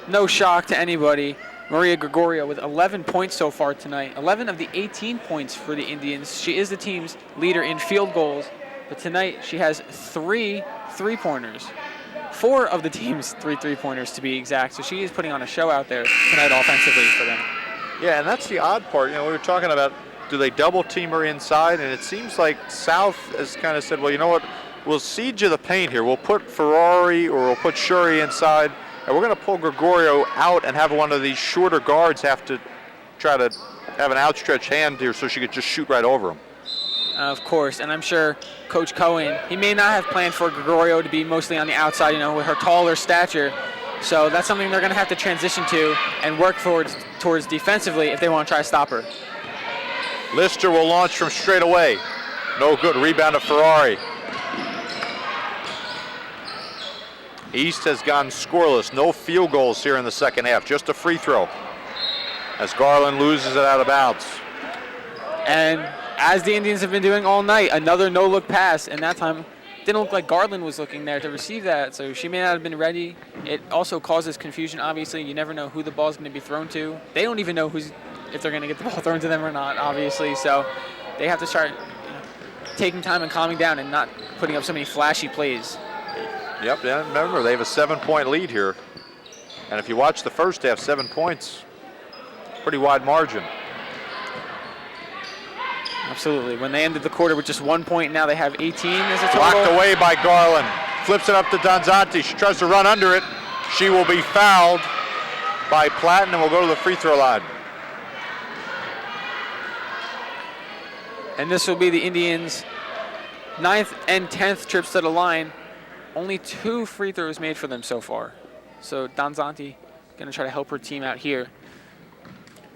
No shock to anybody. Maria Gregorio with 11 points so far tonight. 11 of the 18 points for the Indians. She is the team's leader in field goals, but tonight she has 3 3-pointers. 4 of the team's 3 3-pointers to be exact. So she is putting on a show out there tonight offensively for them. Yeah, and that's the odd part. We were talking about, do they double team her inside? And it seems like South has kind of said, well, you know what? We'll siege you the paint here. We'll put Ferrari or we'll put Shuri inside. And we're going to pull Gregorio out and have one of these shorter guards have to try to have an outstretched hand here so she could just shoot right over him. Of course, and I'm sure Coach Cohen, he may not have planned for Gregorio to be mostly on the outside, with her taller stature. So that's something they're going to have to transition to and work towards defensively if they want to try to stop her. Lister will launch from straight away. No good. Rebound to Ferrari. East has gone scoreless. No field goals here in the second half. Just a free throw as Garland loses it out of bounds. And as the Indians have been doing all night, another no-look pass, and that time didn't look like Garland was looking there to receive that, so she may not have been ready. It also causes confusion, obviously. You never know who the ball's going to be thrown to. They don't even know if they're going to get the ball thrown to them or not, obviously, so they have to start taking time and calming down and not putting up so many flashy plays. Yep, and remember, they have a 7-point lead here. And if you watch the first half, 7 points, pretty wide margin. Absolutely. When they ended the quarter with just 1 point, now they have 18 as a total. Blocked away by Garland. Flips it up to Donzanti. She tries to run under it. She will be fouled by Platten and will go to the free throw line. And this will be the Indians' 9th and 10th trips to the line. Only 2 free throws made for them so far. So Donzanti going to try to help her team out here.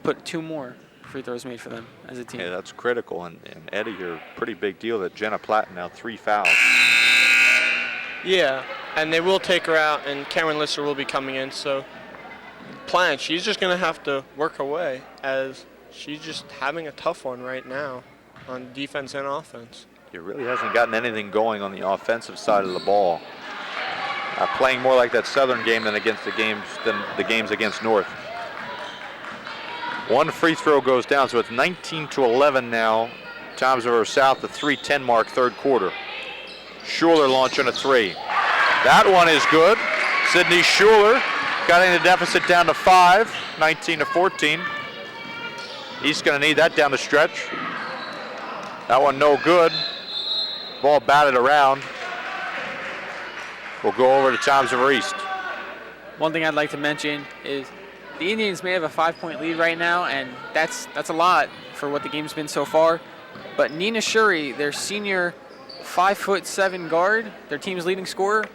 Put 2 more free throws made for them as a team. Yeah, that's critical. And Eddie, you're a pretty big deal that Jenna Platten now 3 fouls. Yeah, and they will take her out, and Cameron Lister will be coming in. So Platten, she's just going to have to work her way, as she's just having a tough one right now on defense and offense. He really hasn't gotten anything going on the offensive side of the ball. Playing more like that Southern game than the games against North. 1 free throw goes down, so it's 19-11 now. Times over South, the 3:10 mark, third quarter. Schuler launching a 3. That one is good. Sydney Schuler cutting the deficit down to 5, 19-14. He's going to need that down the stretch. That one no good. Ball batted around. We'll go over to Toms River East. One thing I'd like to mention is the Indians may have a 5-point lead right now, and that's a lot for what the game's been so far. But Nina Shuri, their senior 5'7" guard, their team's leading scorer,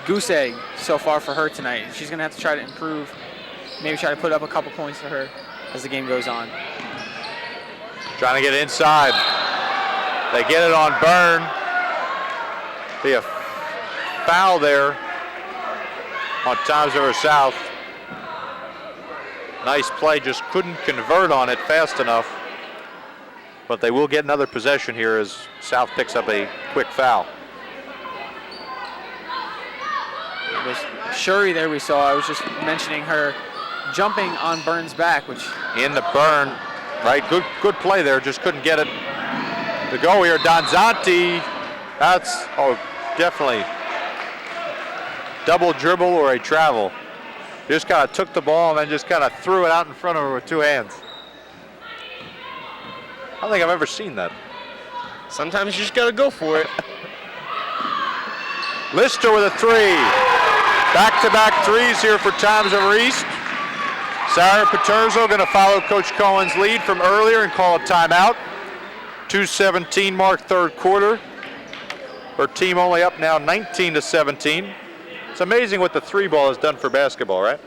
goose egg so far for her tonight. She's going to have to try to improve, maybe try to put up a couple points for her as the game goes on. Trying to get inside. They get it on Byrne. Be a foul there on Toms River South. Nice play, just couldn't convert on it fast enough. But they will get another possession here as South picks up a quick foul. It was Shuri there we saw. I was just mentioning her jumping on Byrne's back, which... Into Byrne, right? Good play there, just couldn't get it to go here. Donzanti, that's, definitely double dribble or a travel. Just kind of took the ball and then just kind of threw it out in front of her with 2 hands. I don't think I've ever seen that. Sometimes you just got to go for it. Lister with a 3. Back-to-back threes here for Toms River East. Sarah Paterzo going to follow Coach Cohen's lead from earlier and call a timeout. 2:17 mark, third quarter. Her team only up now 19-17. It's amazing what the 3 ball has done for basketball, right?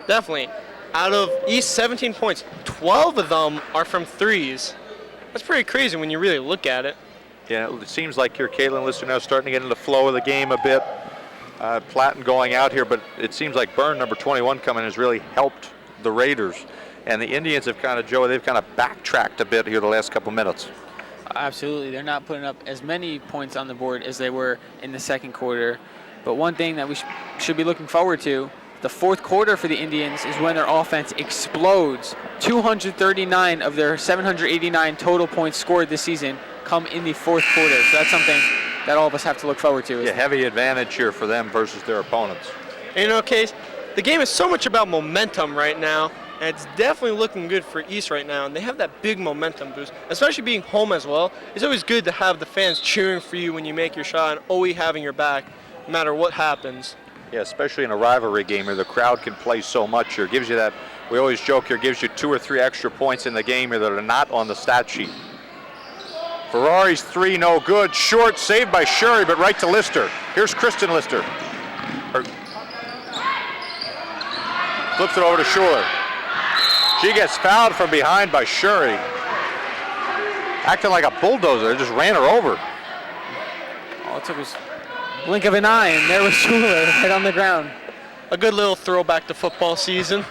Definitely. Out of East 17 points, 12 of them are from threes. That's pretty crazy when you really look at it. Yeah, it seems like your Caitlin Lister now starting to get into the flow of the game a bit. Platten going out here, but it seems like Byrne, number 21, coming has really helped the Raiders. And the Indians have they've kind of backtracked a bit here the last couple minutes. Absolutely. They're not putting up as many points on the board as they were in the second quarter. But one thing that we should be looking forward to The fourth quarter for the Indians is when their offense explodes. 239 of their 789 total points scored this season come in the fourth quarter. So that's something that all of us have to look forward to. Yeah, heavy advantage here for them versus their opponents. And, you know, Case, the game is so much about momentum right now, and it's definitely looking good for East right now. And they have that big momentum boost, especially being home as well. It's always good to have the fans cheering for you when you make your shot and always having your back, no matter what happens. Yeah, especially in a rivalry game where the crowd can play so much here. Gives you that, we always joke here, gives you 2 or 3 extra points in the game here that are not on the stat sheet. Ferrari's 3, no good. Short, saved by Shuri, but right to Lister. Here's Kristen Lister. Flips it over to Schuler. She gets fouled from behind by Shuri. Acting like a bulldozer, just ran her over. All it took was a blink of an eye, and there was Schuler right on the ground. A good little throwback to football season.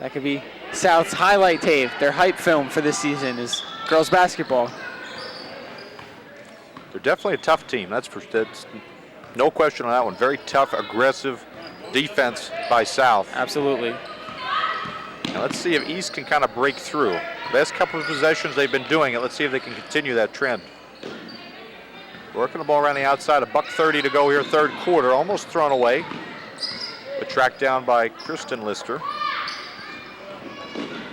That could be South's highlight tape. Their hype film for this season is girls basketball. They're definitely a tough team. That's no question on that one. Very tough, aggressive defense by South. Absolutely. Now let's see if East can kind of break through. Last couple of possessions they've been doing it. Let's see if they can continue that trend. Working the ball around the outside. $1:30 to go here, third quarter. Almost thrown away. But tracked down by Kristen Lister.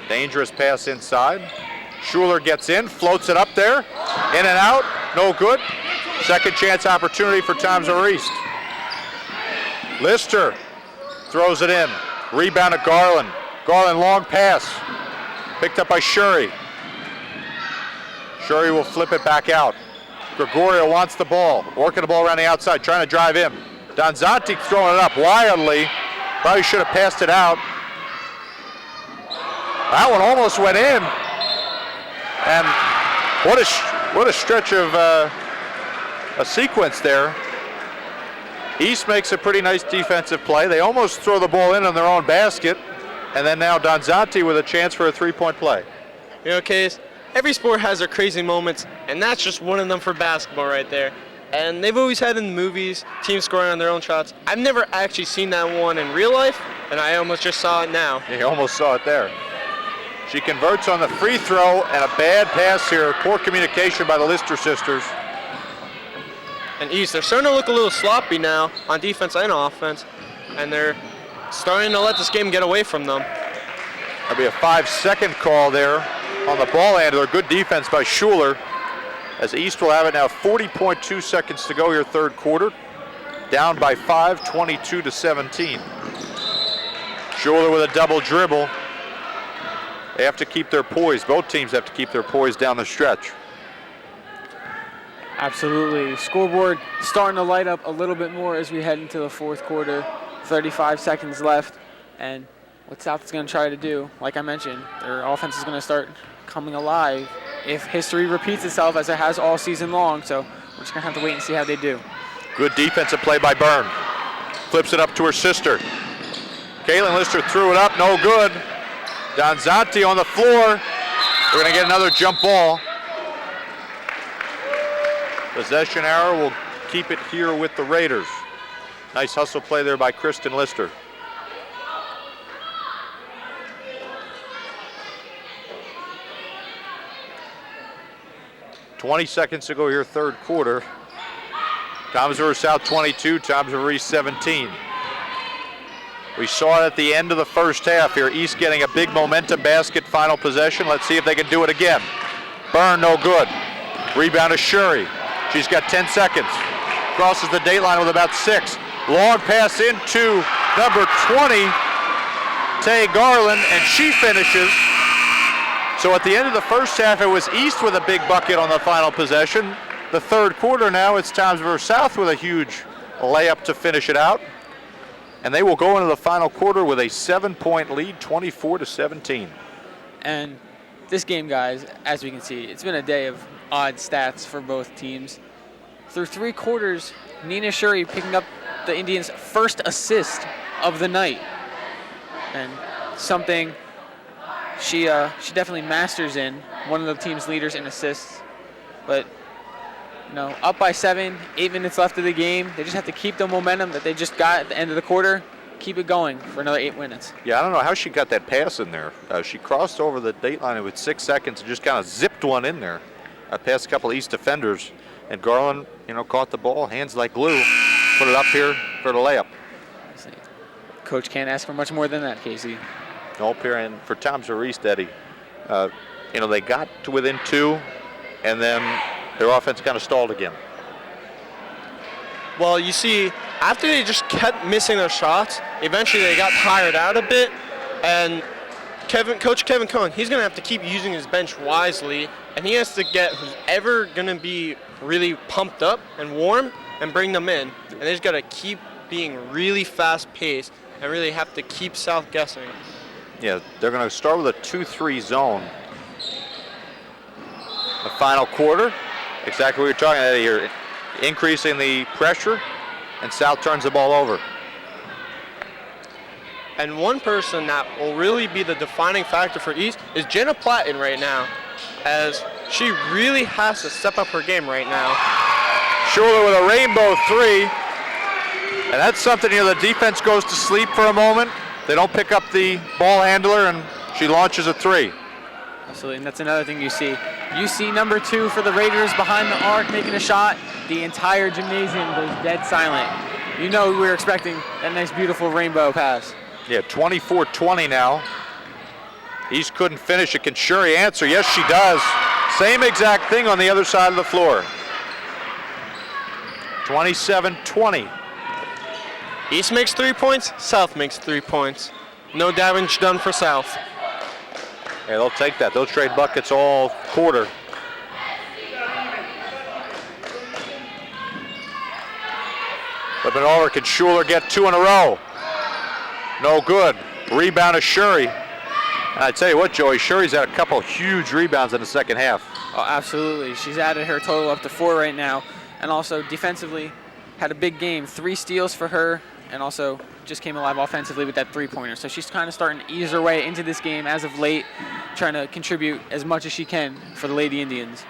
Dangerous pass inside. Schuler gets in, floats it up there. In and out, no good. Second chance opportunity for Times River East. Lister throws it in. Rebound to Garland. Garland long pass. Picked up by Shuri. Shuri will flip it back out. Gregorio wants the ball. Working the ball around the outside, trying to drive in. Donzanti throwing it up wildly. Probably should have passed it out. That one almost went in. And what a stretch of a sequence there. East makes a pretty nice defensive play. They almost throw the ball in on their own basket. And then now Donzanti with a chance for a three-point play. You know, Case, every sport has their crazy moments, and that's just one of them for basketball right there. And they've always had in the movies, teams scoring on their own shots. I've never actually seen that one in real life, and I almost just saw it now. You almost saw it there. She converts on the free throw, and a bad pass here. Poor communication by the Lister sisters. And East, they're starting to look a little sloppy now on defense and offense, and they're starting to let this game get away from them. There'll be a 5-second call there on the ball handler. Good defense by Schuler. As East will have it now, 40.2 seconds to go here, third quarter. Down by 5, 22-17. Schuler with a double dribble. They have to keep their poise. Both teams have to keep their poise down the stretch. Absolutely. Scoreboard starting to light up a little bit more as we head into the fourth quarter. 35 seconds left, and what South is going to try to do, like I mentioned, their offense is going to start coming alive if history repeats itself as it has all season long. So we're just going to have to wait and see how they do. Good defensive play by Byrne. Flips it up to her sister. Caitlin Lister threw it up, no good. Donzanti on the floor. We're going to get another jump ball. Possession arrow will keep it here with the Raiders. Nice hustle play there by Kristen Lister. $20 seconds to go here, third quarter. Toms River South 22, Toms River East 17. We saw it at the end of the first half here. East getting a big momentum basket, final possession. Let's see if they can do it again. Byrne, no good. Rebound to Shuri. She's got 10 seconds. Crosses the date line with about 6. Long pass into number 20, Tay Garland, and she finishes. So at the end of the first half, it was East with a big bucket on the final possession. The third quarter now, it's Toms River South with a huge layup to finish it out. And they will go into the final quarter with a 7-point lead, 24-17. And this game, guys, as we can see, it's been a day of odd stats for both teams. Through 3 quarters, Nina Shuri picking up the Indians' first assist of the night. And something she definitely masters in, one of the team's leaders in assists. But up by 7, 8 minutes left of the game. They just have to keep the momentum that they just got at the end of the quarter, keep it going for another 8 minutes. Yeah, I don't know how she got that pass in there. She crossed over the date line with 6 seconds and just kind of zipped one in there. Past a couple of East defenders. And Garland, caught the ball, hands like glue, put it up here for the layup. Coach can't ask for much more than that, Casey. Nope, here, and for Tom Zariste, Eddie, they got to within 2, and then their offense kind of stalled again. Well, you see, after they just kept missing their shots, eventually they got tired out a bit, and Coach Kevin Cohen, he's going to have to keep using his bench wisely, and he has to get who's ever going to be really pumped up and warm and bring them in. And they just got to keep being really fast-paced and really have to keep South guessing. Yeah, they're going to start with a 2-3 zone. The final quarter, exactly what you're talking about here, increasing the pressure, and South turns the ball over. And one person that will really be the defining factor for East is Jenna Platten right now, as she really has to step up her game right now. Schuler with a rainbow 3, and that's something, the defense goes to sleep for a moment. They don't pick up the ball handler, and she launches a 3. Absolutely, and that's another thing you see. You see number 2 for the Raiders behind the arc making a shot. The entire gymnasium goes dead silent. We were expecting that nice, beautiful rainbow pass. Yeah, 24-20 now. East couldn't finish it. Can Shuri answer? Yes, she does. Same exact thing on the other side of the floor. 27-20. East makes 3 points, South makes 3 points. No damage done for South. Yeah, they'll take that. They'll trade buckets all quarter. Flipping over, can Schuler get 2 in a row? No good. Rebound to Shuri. And I tell you what, Joey, Shuri's had a couple huge rebounds in the second half. Oh, absolutely. She's added her total up to 4 right now. And also defensively, had a big game. 3 steals for her, and also just came alive offensively with that 3-pointer. So she's kind of starting to ease her way into this game as of late, trying to contribute as much as she can for the Lady Indians.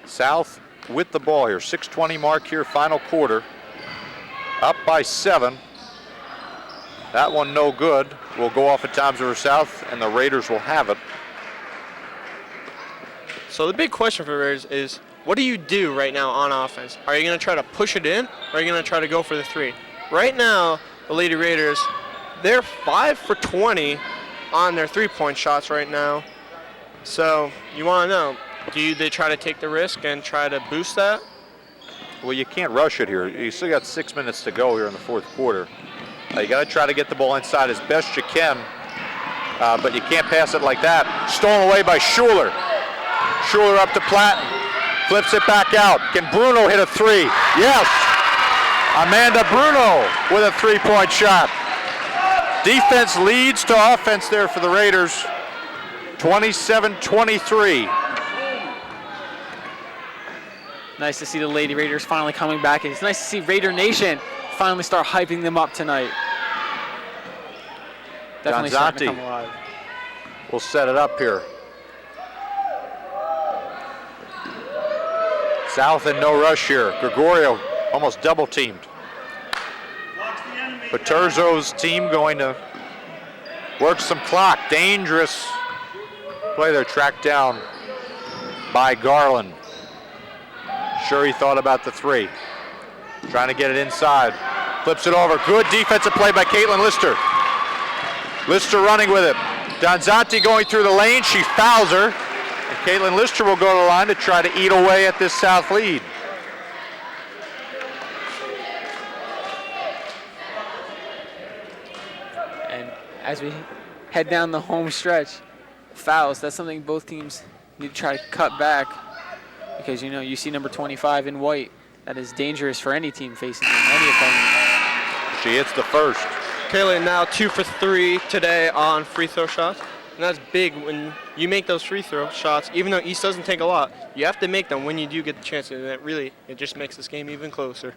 South with the ball here. 6:20 mark here, final quarter. Up by 7. That one no good. Will go off at Toms River South, and the Raiders will have it. So the big question for the Raiders is, what do you do right now on offense? Are you going to try to push it in, or are you going to try to go for the 3? Right now, the Lady Raiders, they're 5 for 20 on their 3-point shots right now. So you want to know, do they try to take the risk and try to boost that? Well, you can't rush it here. You still got 6 minutes to go here in the fourth quarter. You got to try to get the ball inside as best you can, but you can't pass it like that. Stolen away by Schuler. Schuler up to Platten. Flips it back out. Can Bruno hit a 3? Yes. Amanda Bruno with a 3-point shot. Defense leads to offense there for the Raiders. 27-23. Nice to see the Lady Raiders finally coming back. It's nice to see Raider Nation finally start hyping them up tonight. Definitely starting to come alive. We'll set it up here. South in no rush here. Gregorio almost double teamed. Paterzo's team going to work some clock. Dangerous play there, tracked down by Garland. Sure, he thought about the 3. Trying to get it inside. Flips it over. Good defensive play by Caitlin Lister. Lister running with it. Donzanti going through the lane. She fouls her. And Caitlin Lister will go to the line to try to eat away at this South lead. And as we head down the home stretch, fouls, that's something both teams need to try to cut back, because you see number 25 in white. That is dangerous for any team facing them, any opponent. She hits the first. Caitlin now 2 for 3 today on free throw shots. And that's big when you make those free throw shots. Even though East doesn't take a lot, you have to make them when you do get the chance. And it just makes this game even closer.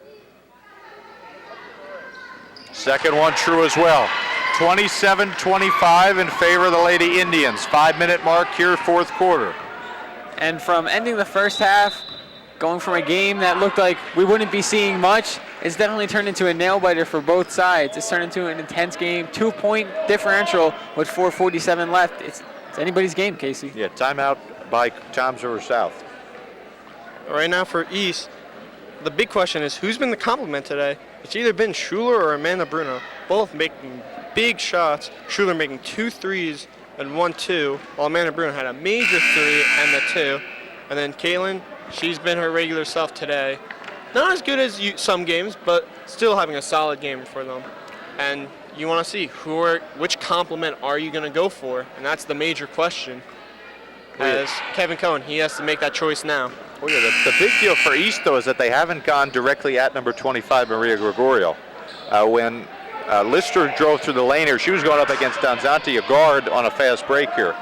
Second one true as well. 27-25 in favor of the Lady Indians. 5-minute mark here, fourth quarter. And from ending the first half going from a game that looked like we wouldn't be seeing much, it's definitely turned into a nail-biter for both sides. It's turned into an intense game, 2-point differential with 4:47 left. It's anybody's game, Casey. Yeah, timeout by Toms River South. Right now for East, the big question is who's been the compliment today? It's either been Schuler or Amanda Bruno, both making big shots. Schuler making 2 threes and 1 2, while Amanda Bruno had a major 3 and the 2. And then Caitlin, she's been her regular self today. Not as good as some games, but still having a solid game for them. And you want to see which compliment are you going to go for? And that's the major question. As Kevin Cohen, he has to make that choice now. Oh yeah, the big deal for East, though, is that they haven't gone directly at number 25, Maria Gregorio. When Lister drove through the lane here, she was going up against Danzanti, a guard, on a fast break here.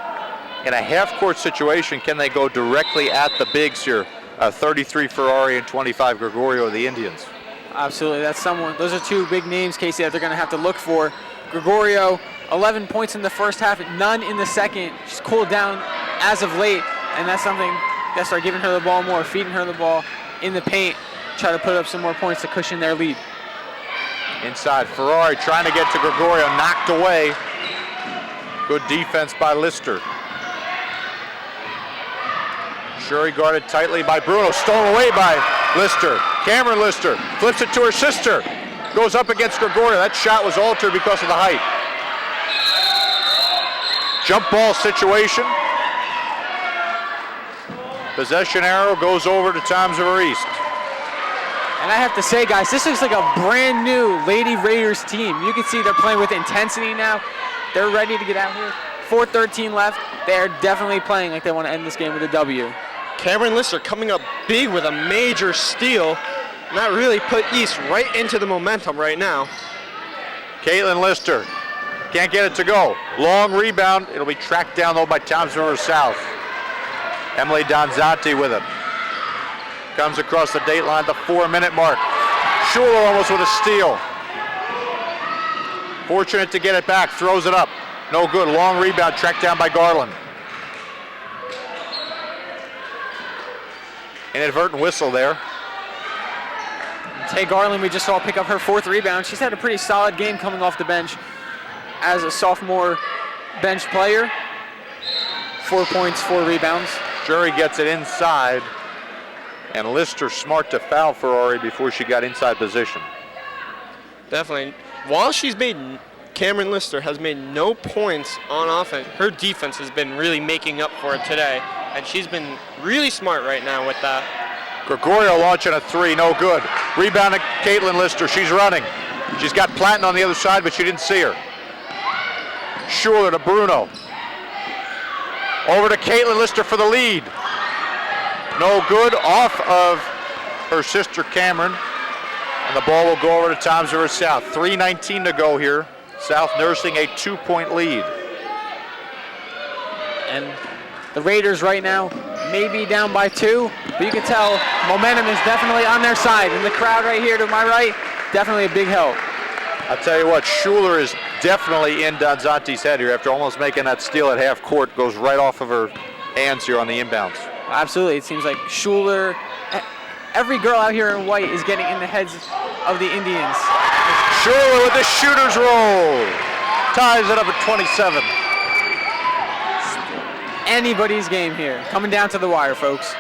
In a half-court situation, can they go directly at the bigs here? 33 Ferrari and 25 Gregorio of the Indians. Absolutely, those are 2 big names, Casey, that they're going to have to look for. Gregorio, 11 points in the first half, none in the second. She's cooled down as of late, and that's something that start giving her the ball more, feeding her the ball in the paint, try to put up some more points to cushion their lead. Inside, Ferrari trying to get to Gregorio, knocked away. Good defense by Lister. Shuri guarded tightly by Bruno, stolen away by Lister. Cameron Lister flips it to her sister. Goes up against Gregorio. That shot was altered because of the height. Jump ball situation. Possession arrow goes over to Toms River East. And I have to say, guys, this looks like a brand new Lady Raiders team. You can see they're playing with intensity now. They're ready to get out here. 4:13 left. They're definitely playing like they want to end this game with a W. Cameron Lister coming up big with a major steal. And that really put East right into the momentum right now. Caitlin Lister can't get it to go. Long rebound. It'll be tracked down, though, by Toms River South. Emily Donzanti with it. Comes across the date line at the 4-minute mark. Schuler almost with a steal. Fortunate to get it back, throws it up. No good, long rebound, tracked down by Garland. Inadvertent whistle there. Tay Garland, we just saw pick up her 4th rebound. She's had a pretty solid game coming off the bench as a sophomore bench player. 4 points, 4 rebounds. Jury gets it inside, and Lister smart to foul Ferrari before she got inside position. Definitely. While Cameron Lister has made no points on offense, her defense has been really making up for it today, and she's been really smart right now with that. Gregorio launching a 3, no good. Rebound to Caitlin Lister, she's running. She's got Platten on the other side, but she didn't see her. Schuler to Bruno. Over to Caitlin Lister for the lead. No good, off of her sister Cameron. And the ball will go over to Toms River South. 3:19 to go here. South nursing a 2-point lead. And the Raiders right now may be down by 2, but you can tell momentum is definitely on their side. And the crowd right here to my right, definitely a big help. I'll tell you what, Schuler is definitely in Donzanti's head here after almost making that steal at half court. Goes right off of her hands here on the inbounds. Absolutely, it seems like Schuler, every girl out here in white is getting in the heads of the Indians. Schuler with the shooter's roll. Ties it up at 27. Anybody's game here, coming down to the wire, folks.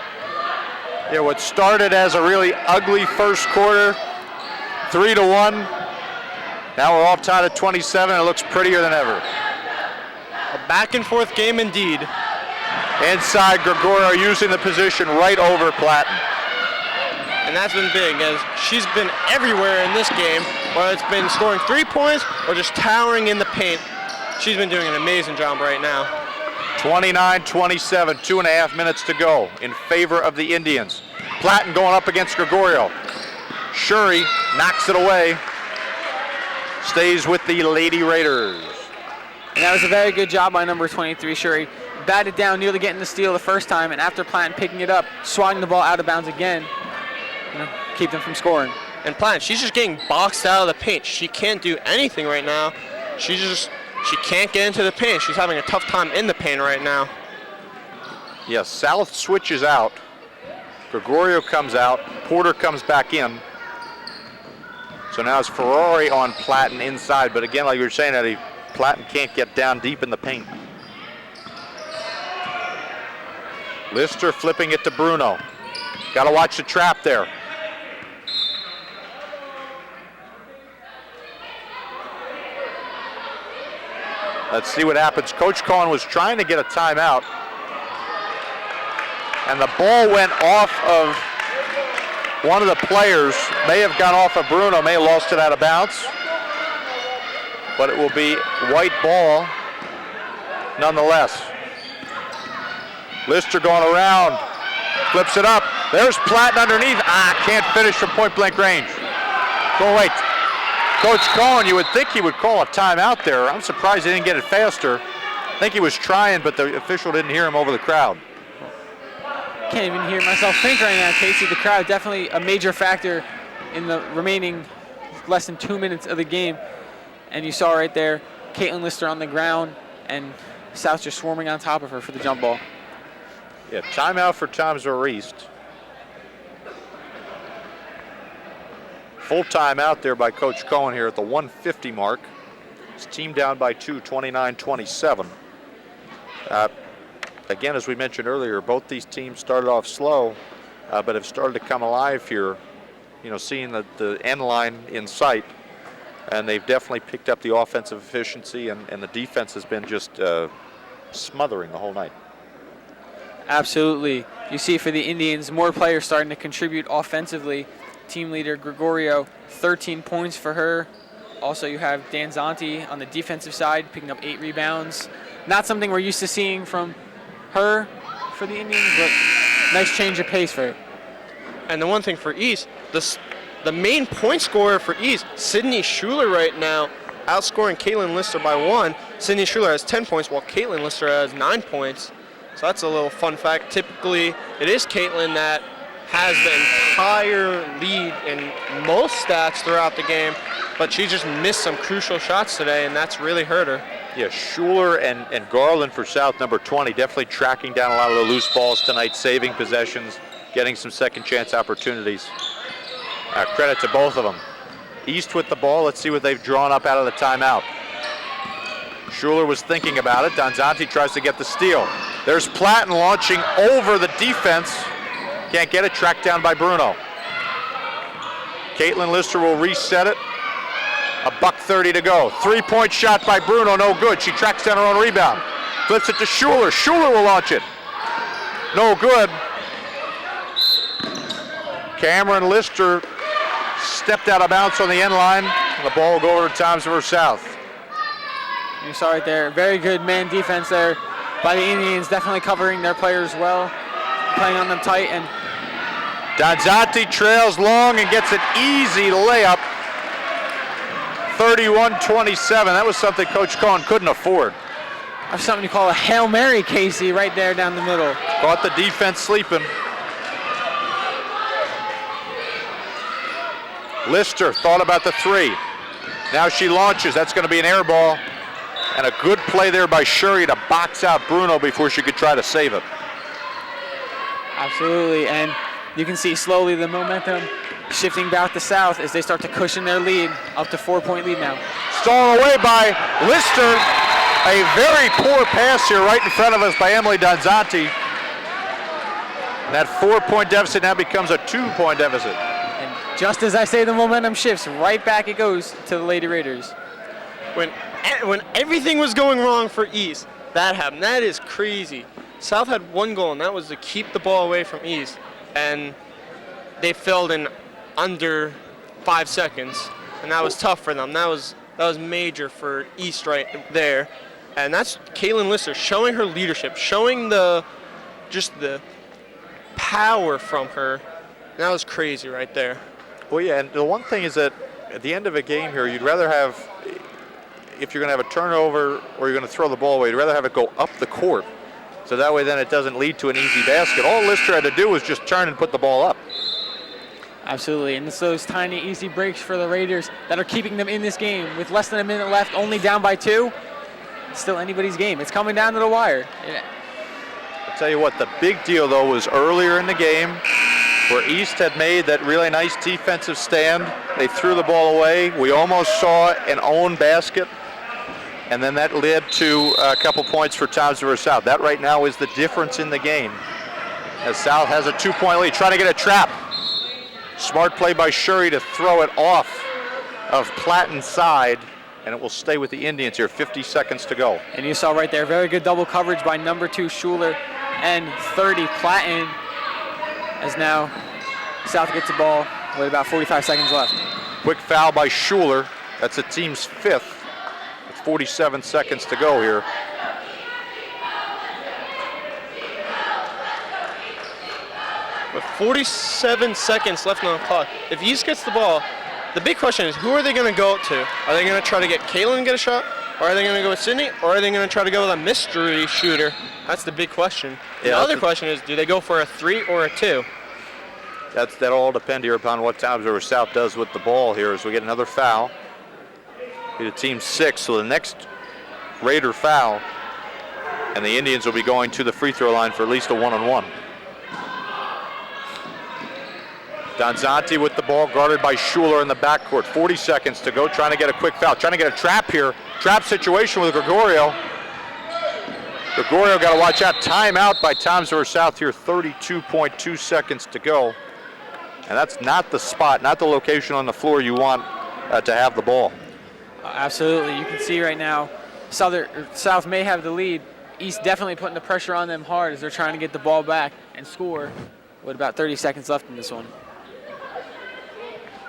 Yeah, what started as a really ugly first quarter, 3-1. Now we're all tied at 27. It looks prettier than ever. A back and forth game indeed. Inside, Gregorio using the position right over Platten. And that's been big, as she's been everywhere in this game, whether it's been scoring 3 points or just towering in the paint. She's been doing an amazing job right now. 29-27, 2.5 minutes to go in favor of the Indians. Platten going up against Gregorio. Shuri knocks it away. Stays with the Lady Raiders. And that was a very good job by number 23, Shuri. Batted down, nearly getting the steal the first time, and after Platten picking it up, swatting the ball out of bounds again, keep them from scoring. And Platten, she's just getting boxed out of the paint. She can't do anything right now. She can't get into the paint. She's having a tough time in the paint right now. Yes, South switches out. Gregorio comes out. Porter comes back in. So now it's Ferrari on Platten inside. But again, like you were saying, Eddie, Platten can't get down deep in the paint. Lister flipping it to Bruno. Got to watch the trap there. Let's see what happens. Coach Cohen was trying to get a timeout, and the ball went off of one of the players. May have gone off of Bruno, may have lost it out of bounds, but it will be white ball nonetheless. Lister going around, flips it up. There's Platten underneath. Can't finish from point blank range. Go wait. Coach Cohen, you would think he would call a timeout there. I'm surprised he didn't get it faster. I think he was trying, but the official didn't hear him over the crowd. Can't even hear myself think right now, Casey. The crowd definitely a major factor in the remaining less than 2 minutes of the game. And you saw right there, Caitlin Lister on the ground, and South just swarming on top of her for the jump ball. Yeah, timeout for Tom Zorist. Full timeout there by Coach Cohen here at the 150 mark. His team down by 2, 29-27. Again, as we mentioned earlier, both these teams started off slow, but have started to come alive here, you know, seeing the end line in sight. And they've definitely picked up the offensive efficiency, and the defense has been just smothering the whole night. Absolutely. You see for the Indians, more players starting to contribute offensively. Team leader Gregorio, 13 points for her. Also, you have Danzanti on the defensive side, picking up 8 rebounds. Not something we're used to seeing from her for the Indians, but nice change of pace for her. And the one thing for East, the main point scorer for East, Sydney Schuler right now, outscoring Caitlin Lister by 1. Sydney Schuler has 10 points, while Caitlin Lister has 9 points. So that's a little fun fact. Typically, it is Caitlin that has the entire lead in most stats throughout the game, but she just missed some crucial shots today, and that's really hurt her. Yeah, Schuler and Garland for South, number 20, definitely tracking down a lot of the loose balls tonight, saving possessions, getting some second chance opportunities. Credit to both of them. East with the ball. Let's see what they've drawn up out of the timeout. Schuler was thinking about it. Danzanti tries to get the steal. There's Platten launching over the defense. Can't get it, tracked down by Bruno. Caitlin Lister will reset it. $1:30 to go. 3-point shot by Bruno, no good. She tracks down her own rebound. Flips it to Schuler. Schuler will launch it. No good. Cameron Lister stepped out of bounds on the end line. The ball will go over to Toms River South. You saw right there, very good man defense there by the Indians, definitely covering their players well, playing on them tight. And Danzanti trails long and gets an easy layup. 31-27. That was something Coach Cohen couldn't afford. That's something you call a Hail Mary, Casey, right there down the middle. Caught the defense sleeping. Lister thought about the 3. Now she launches. That's going to be an air ball. And a good play there by Shuri to box out Bruno before she could try to save it. Absolutely, and you can see slowly the momentum shifting back to South as they start to cushion their lead, up to 4-point lead now. Stolen away by Lister. A very poor pass here right in front of us by Emily Danzanti. And that 4-point deficit now becomes a 2-point deficit. And just as I say, the momentum shifts, right back it goes to the Lady Raiders. When everything was going wrong for East, that happened. That is crazy. South had 1 goal, and that was to keep the ball away from East. And they filled in under 5 seconds, and that was tough for them. That was major for East right there. And that's Caitlin Lister showing her leadership, showing the power from her. And that was crazy right there. Well, yeah, and the one thing is that at the end of a game here, you'd rather have, if you're going to have a turnover or you're going to throw the ball away, you'd rather have it go up the court. So that way then it doesn't lead to an easy basket. All Lister had to do was just turn and put the ball up. Absolutely, and it's those tiny, easy breaks for the Raiders that are keeping them in this game. With less than a minute left, only down by 2, it's still anybody's game. It's coming down to the wire. I'll tell you what, the big deal, though, was earlier in the game, where East had made that really nice defensive stand. They threw the ball away. We almost saw an own basket, and then that led to a couple points for Toms versus South. That right now is the difference in the game, as South has a 2-point lead, trying to get a trap. Smart play by Shuri to throw it off of Platten's side, and it will stay with the Indians here. 50 seconds to go. And you saw right there, very good double coverage by number 2 Schuler and 30 Platten, as now South gets the ball with about 45 seconds left. Quick foul by Schuler. That's the team's 5th. With 47 seconds to go here. With 47 seconds left on the clock, if East gets the ball, the big question is, who are they going to go to? Are they going to try to get Caitlin to get a shot? Or are they going to go with Sydney? Or are they going to try to go with a mystery shooter? That's the big question. Yeah, the other question is, do they go for a 3 or a 2? That'll all depend here upon what Toms versus South does with the ball here as we get another foul. Be the team 6, so the next Raider foul, and the Indians will be going to the free throw line for at least a 1-on-1. Donzanti with the ball, guarded by Schuler in the backcourt. 40 seconds to go, trying to get a quick foul, trying to get a trap here. Trap situation with Gregorio. Gregorio got to watch out. Timeout by Toms versus South here, 32.2 seconds to go. And that's not the spot, not the location on the floor you want to have the ball. Absolutely, you can see right now, South may have the lead. East definitely putting the pressure on them hard as they're trying to get the ball back and score with about 30 seconds left in this one.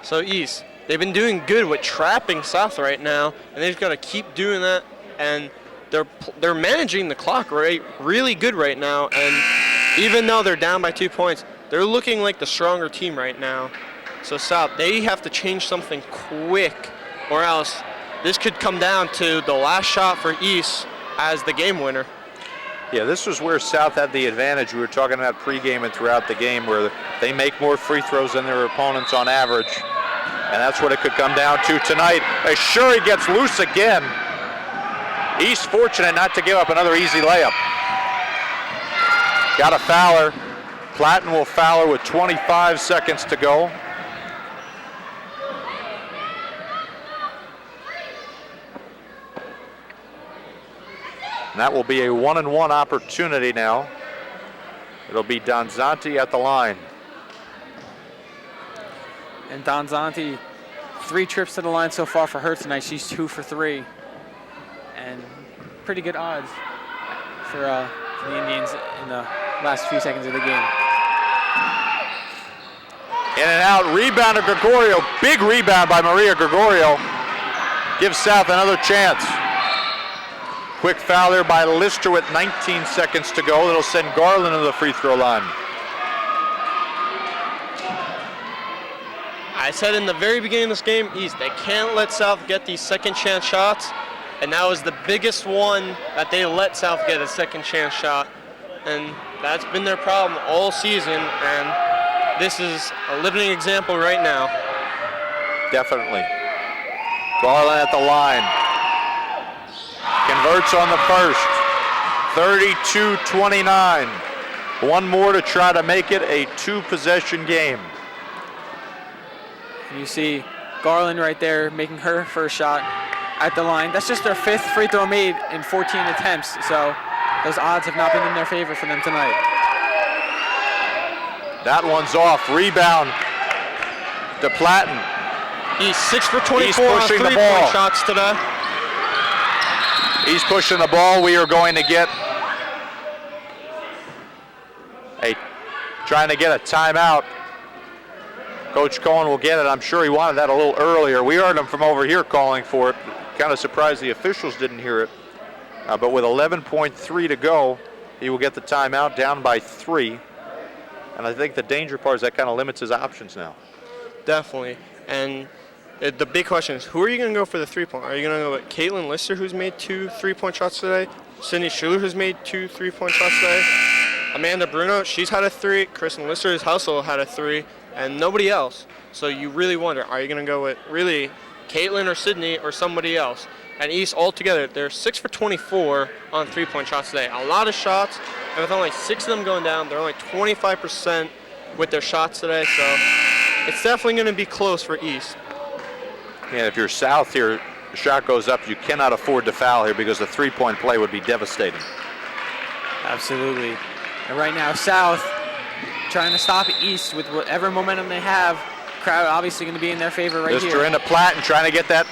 So East, they've been doing good with trapping South right now, and they've got to keep doing that. And they're managing the clock really good right now. And even though they're down by 2 points, they're looking like the stronger team right now. So South, they have to change something quick, or else this could come down to the last shot for East as the game winner. Yeah, this was where South had the advantage. We were talking about pregame and throughout the game, where they make more free throws than their opponents on average. And that's what it could come down to tonight. As Shuri gets loose again. East fortunate not to give up another easy layup. Got a fouler. Platten will foul her with 25 seconds to go. And that will be a 1-and-1 opportunity now. It'll be Donzanti at the line. And Donzanti, 3 trips to the line so far for her tonight. She's 2 for 3. And pretty good odds for the Indians in the last few seconds of the game. In and out, rebound of Gregorio. Big rebound by Maria Gregorio. Gives South another chance. Quick foul there by Lister with 19 seconds to go. That'll send Garland to the free throw line. I said in the very beginning of this game, East, they can't let South get these second chance shots. And that was the biggest one that they let South get, a second chance shot. And that's been their problem all season. And this is a living example right now. Definitely. Garland at the line. Converts on the first. 32-29. One more to try to make it a 2-possession game. You see Garland right there making her first shot at the line. That's just their 5th free throw made in 14 attempts, so those odds have not been in their favor for them tonight. That one's off. Rebound to Platten. He's 6 for 24 He's on pushing the 3-point ball. shots today. He's pushing the ball. We are going to get trying to get a timeout. Coach Cohen will get it. I'm sure he wanted that a little earlier. We heard him from over here calling for it. Kind of surprised the officials didn't hear it. But with 11.3 to go, he will get the timeout, down by 3. And I think the danger part is that kind of limits his options now. Definitely. And the big question is, who are you going to go for the 3-point? Are you going to go with Caitlin Lister, who's made 2 3-point shots today? Sydney Schuler, who's made 2 3-point shots today? Amanda Bruno, she's had a 3. Kristen Lister's also had a 3. And nobody else. So you really wonder, are you going to go with really Caitlin or Sydney or somebody else? And East altogether, they're 6 for 24 on 3-point shots today. A lot of shots, and with only 6 of them going down, they're only 25% with their shots today, so it's definitely going to be close for East. And if you're South here, the shot goes up, you cannot afford to foul here because the three-point play would be devastating. Absolutely. And right now, South trying to stop East with whatever momentum they have. Crowd obviously going to be in their favor right here. Mr. into Platten trying to get that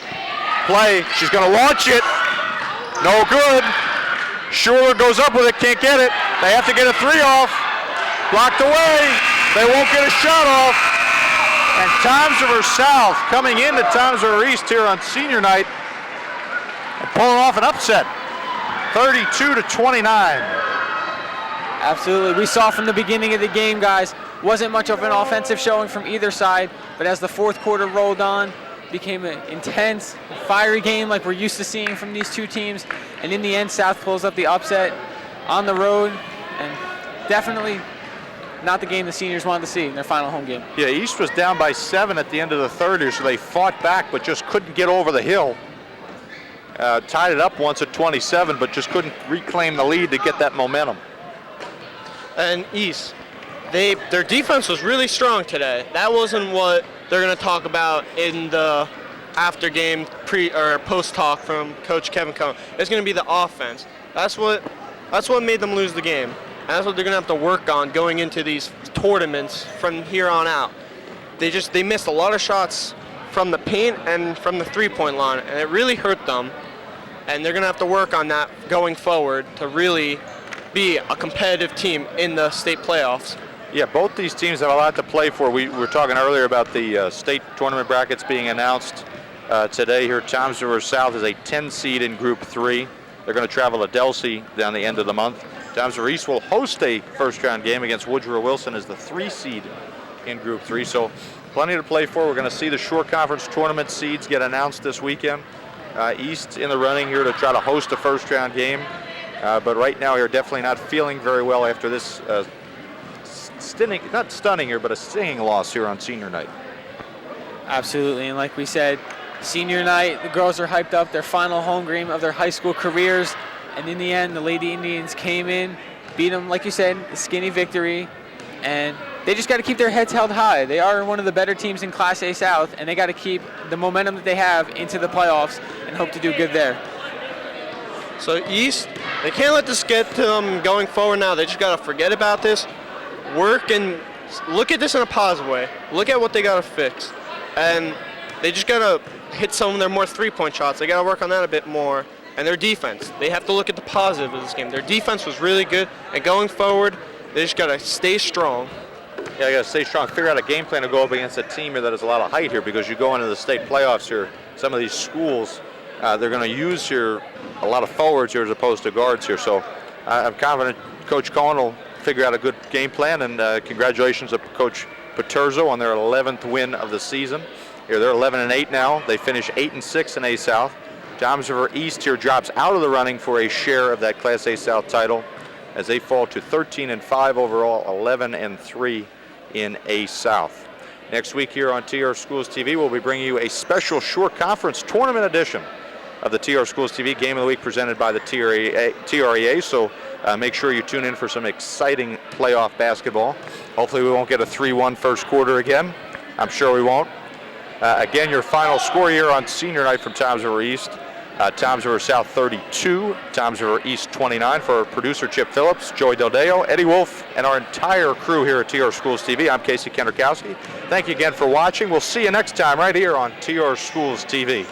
play. She's going to launch it. No good. Schuler goes up with it, can't get it. They have to get a three off. Blocked away. They won't get a shot off. And Toms River South coming into Toms River East here on senior night and pulling off an upset. 32-29. Absolutely. We saw from the beginning of the game, guys, wasn't much of an offensive showing from either side, but as the fourth quarter rolled on, became an intense, fiery game like we're used to seeing from these two teams. And in the end, South pulls up the upset on the road, and definitely not the game the seniors wanted to see in their final home game. Yeah, East was down by 7 at the end of the third here, so they fought back but just couldn't get over the hill. Tied it up once at 27, but just couldn't reclaim the lead to get that momentum. And East, their defense was really strong today. That wasn't what they're going to talk about in the after game post talk from Coach Kevin Cohen. It's going to be the offense. That's what made them lose the game. And that's what they're going to have to work on going into these tournaments from here on out. They missed a lot of shots from the paint and from the three-point line, and it really hurt them. And they're going to have to work on that going forward to really be a competitive team in the state playoffs. Yeah, both these teams have a lot to play for. We were talking earlier about the state tournament brackets being announced today here. Toms River South is a 10 seed in Group 3. They're going to travel to Delsea down the end of the month. Toms River East will host a first-round game against Woodrow Wilson as the 3 seed in Group 3. So plenty to play for. We're going to see the Shore Conference tournament seeds get announced this weekend. East in the running here to try to host a first-round game. But right now, you're definitely not feeling very well after this not stunning here, but a stinging loss here on senior night. Absolutely, and like we said, senior night, the girls are hyped up, their final home game of their high school careers, and in the end, the Lady Indians came in, beat them, like you said, a skinny victory, and they just got to keep their heads held high. They are one of the better teams in Class A South, and they got to keep the momentum that they have into the playoffs and hope to do good there. So East, they can't let this get to them going forward now. They just got to forget about this, work and look at this in a positive way. Look at what they got to fix. And they just got to hit some of their more three-point shots. They got to work on that a bit more. And their defense, they have to look at the positive of this game. Their defense was really good, and going forward, they just got to stay strong. Yeah, you got to stay strong. Figure out a game plan to go up against a team here that has a lot of height here, because you go into the state playoffs here, some of these schools, they're going to use here a lot of forwards here as opposed to guards here. So I'm confident Coach Cohen will figure out a good game plan, and congratulations to Coach Paterzo on their 11th win of the season. Here they're 11-8 now. They finish 8-6 in A South. Toms River East here drops out of the running for a share of that Class A South title as they fall to 13-5 overall, 11-3 in A South. Next week here on TR Schools TV, we'll be bringing you a special Shore Conference tournament edition of the TR Schools TV Game of the Week presented by the TREA. So make sure you tune in for some exciting playoff basketball. Hopefully we won't get a 3-1 first quarter again. I'm sure we won't. Again, your final score here on senior night from Toms River East. Toms River South 32, Toms River East 29. For our producer Chip Phillips, Joey Del Deo, Eddie Wolf, and our entire crew here at TR Schools TV, I'm Casey Kendrikowski. Thank you again for watching. We'll see you next time right here on TR Schools TV.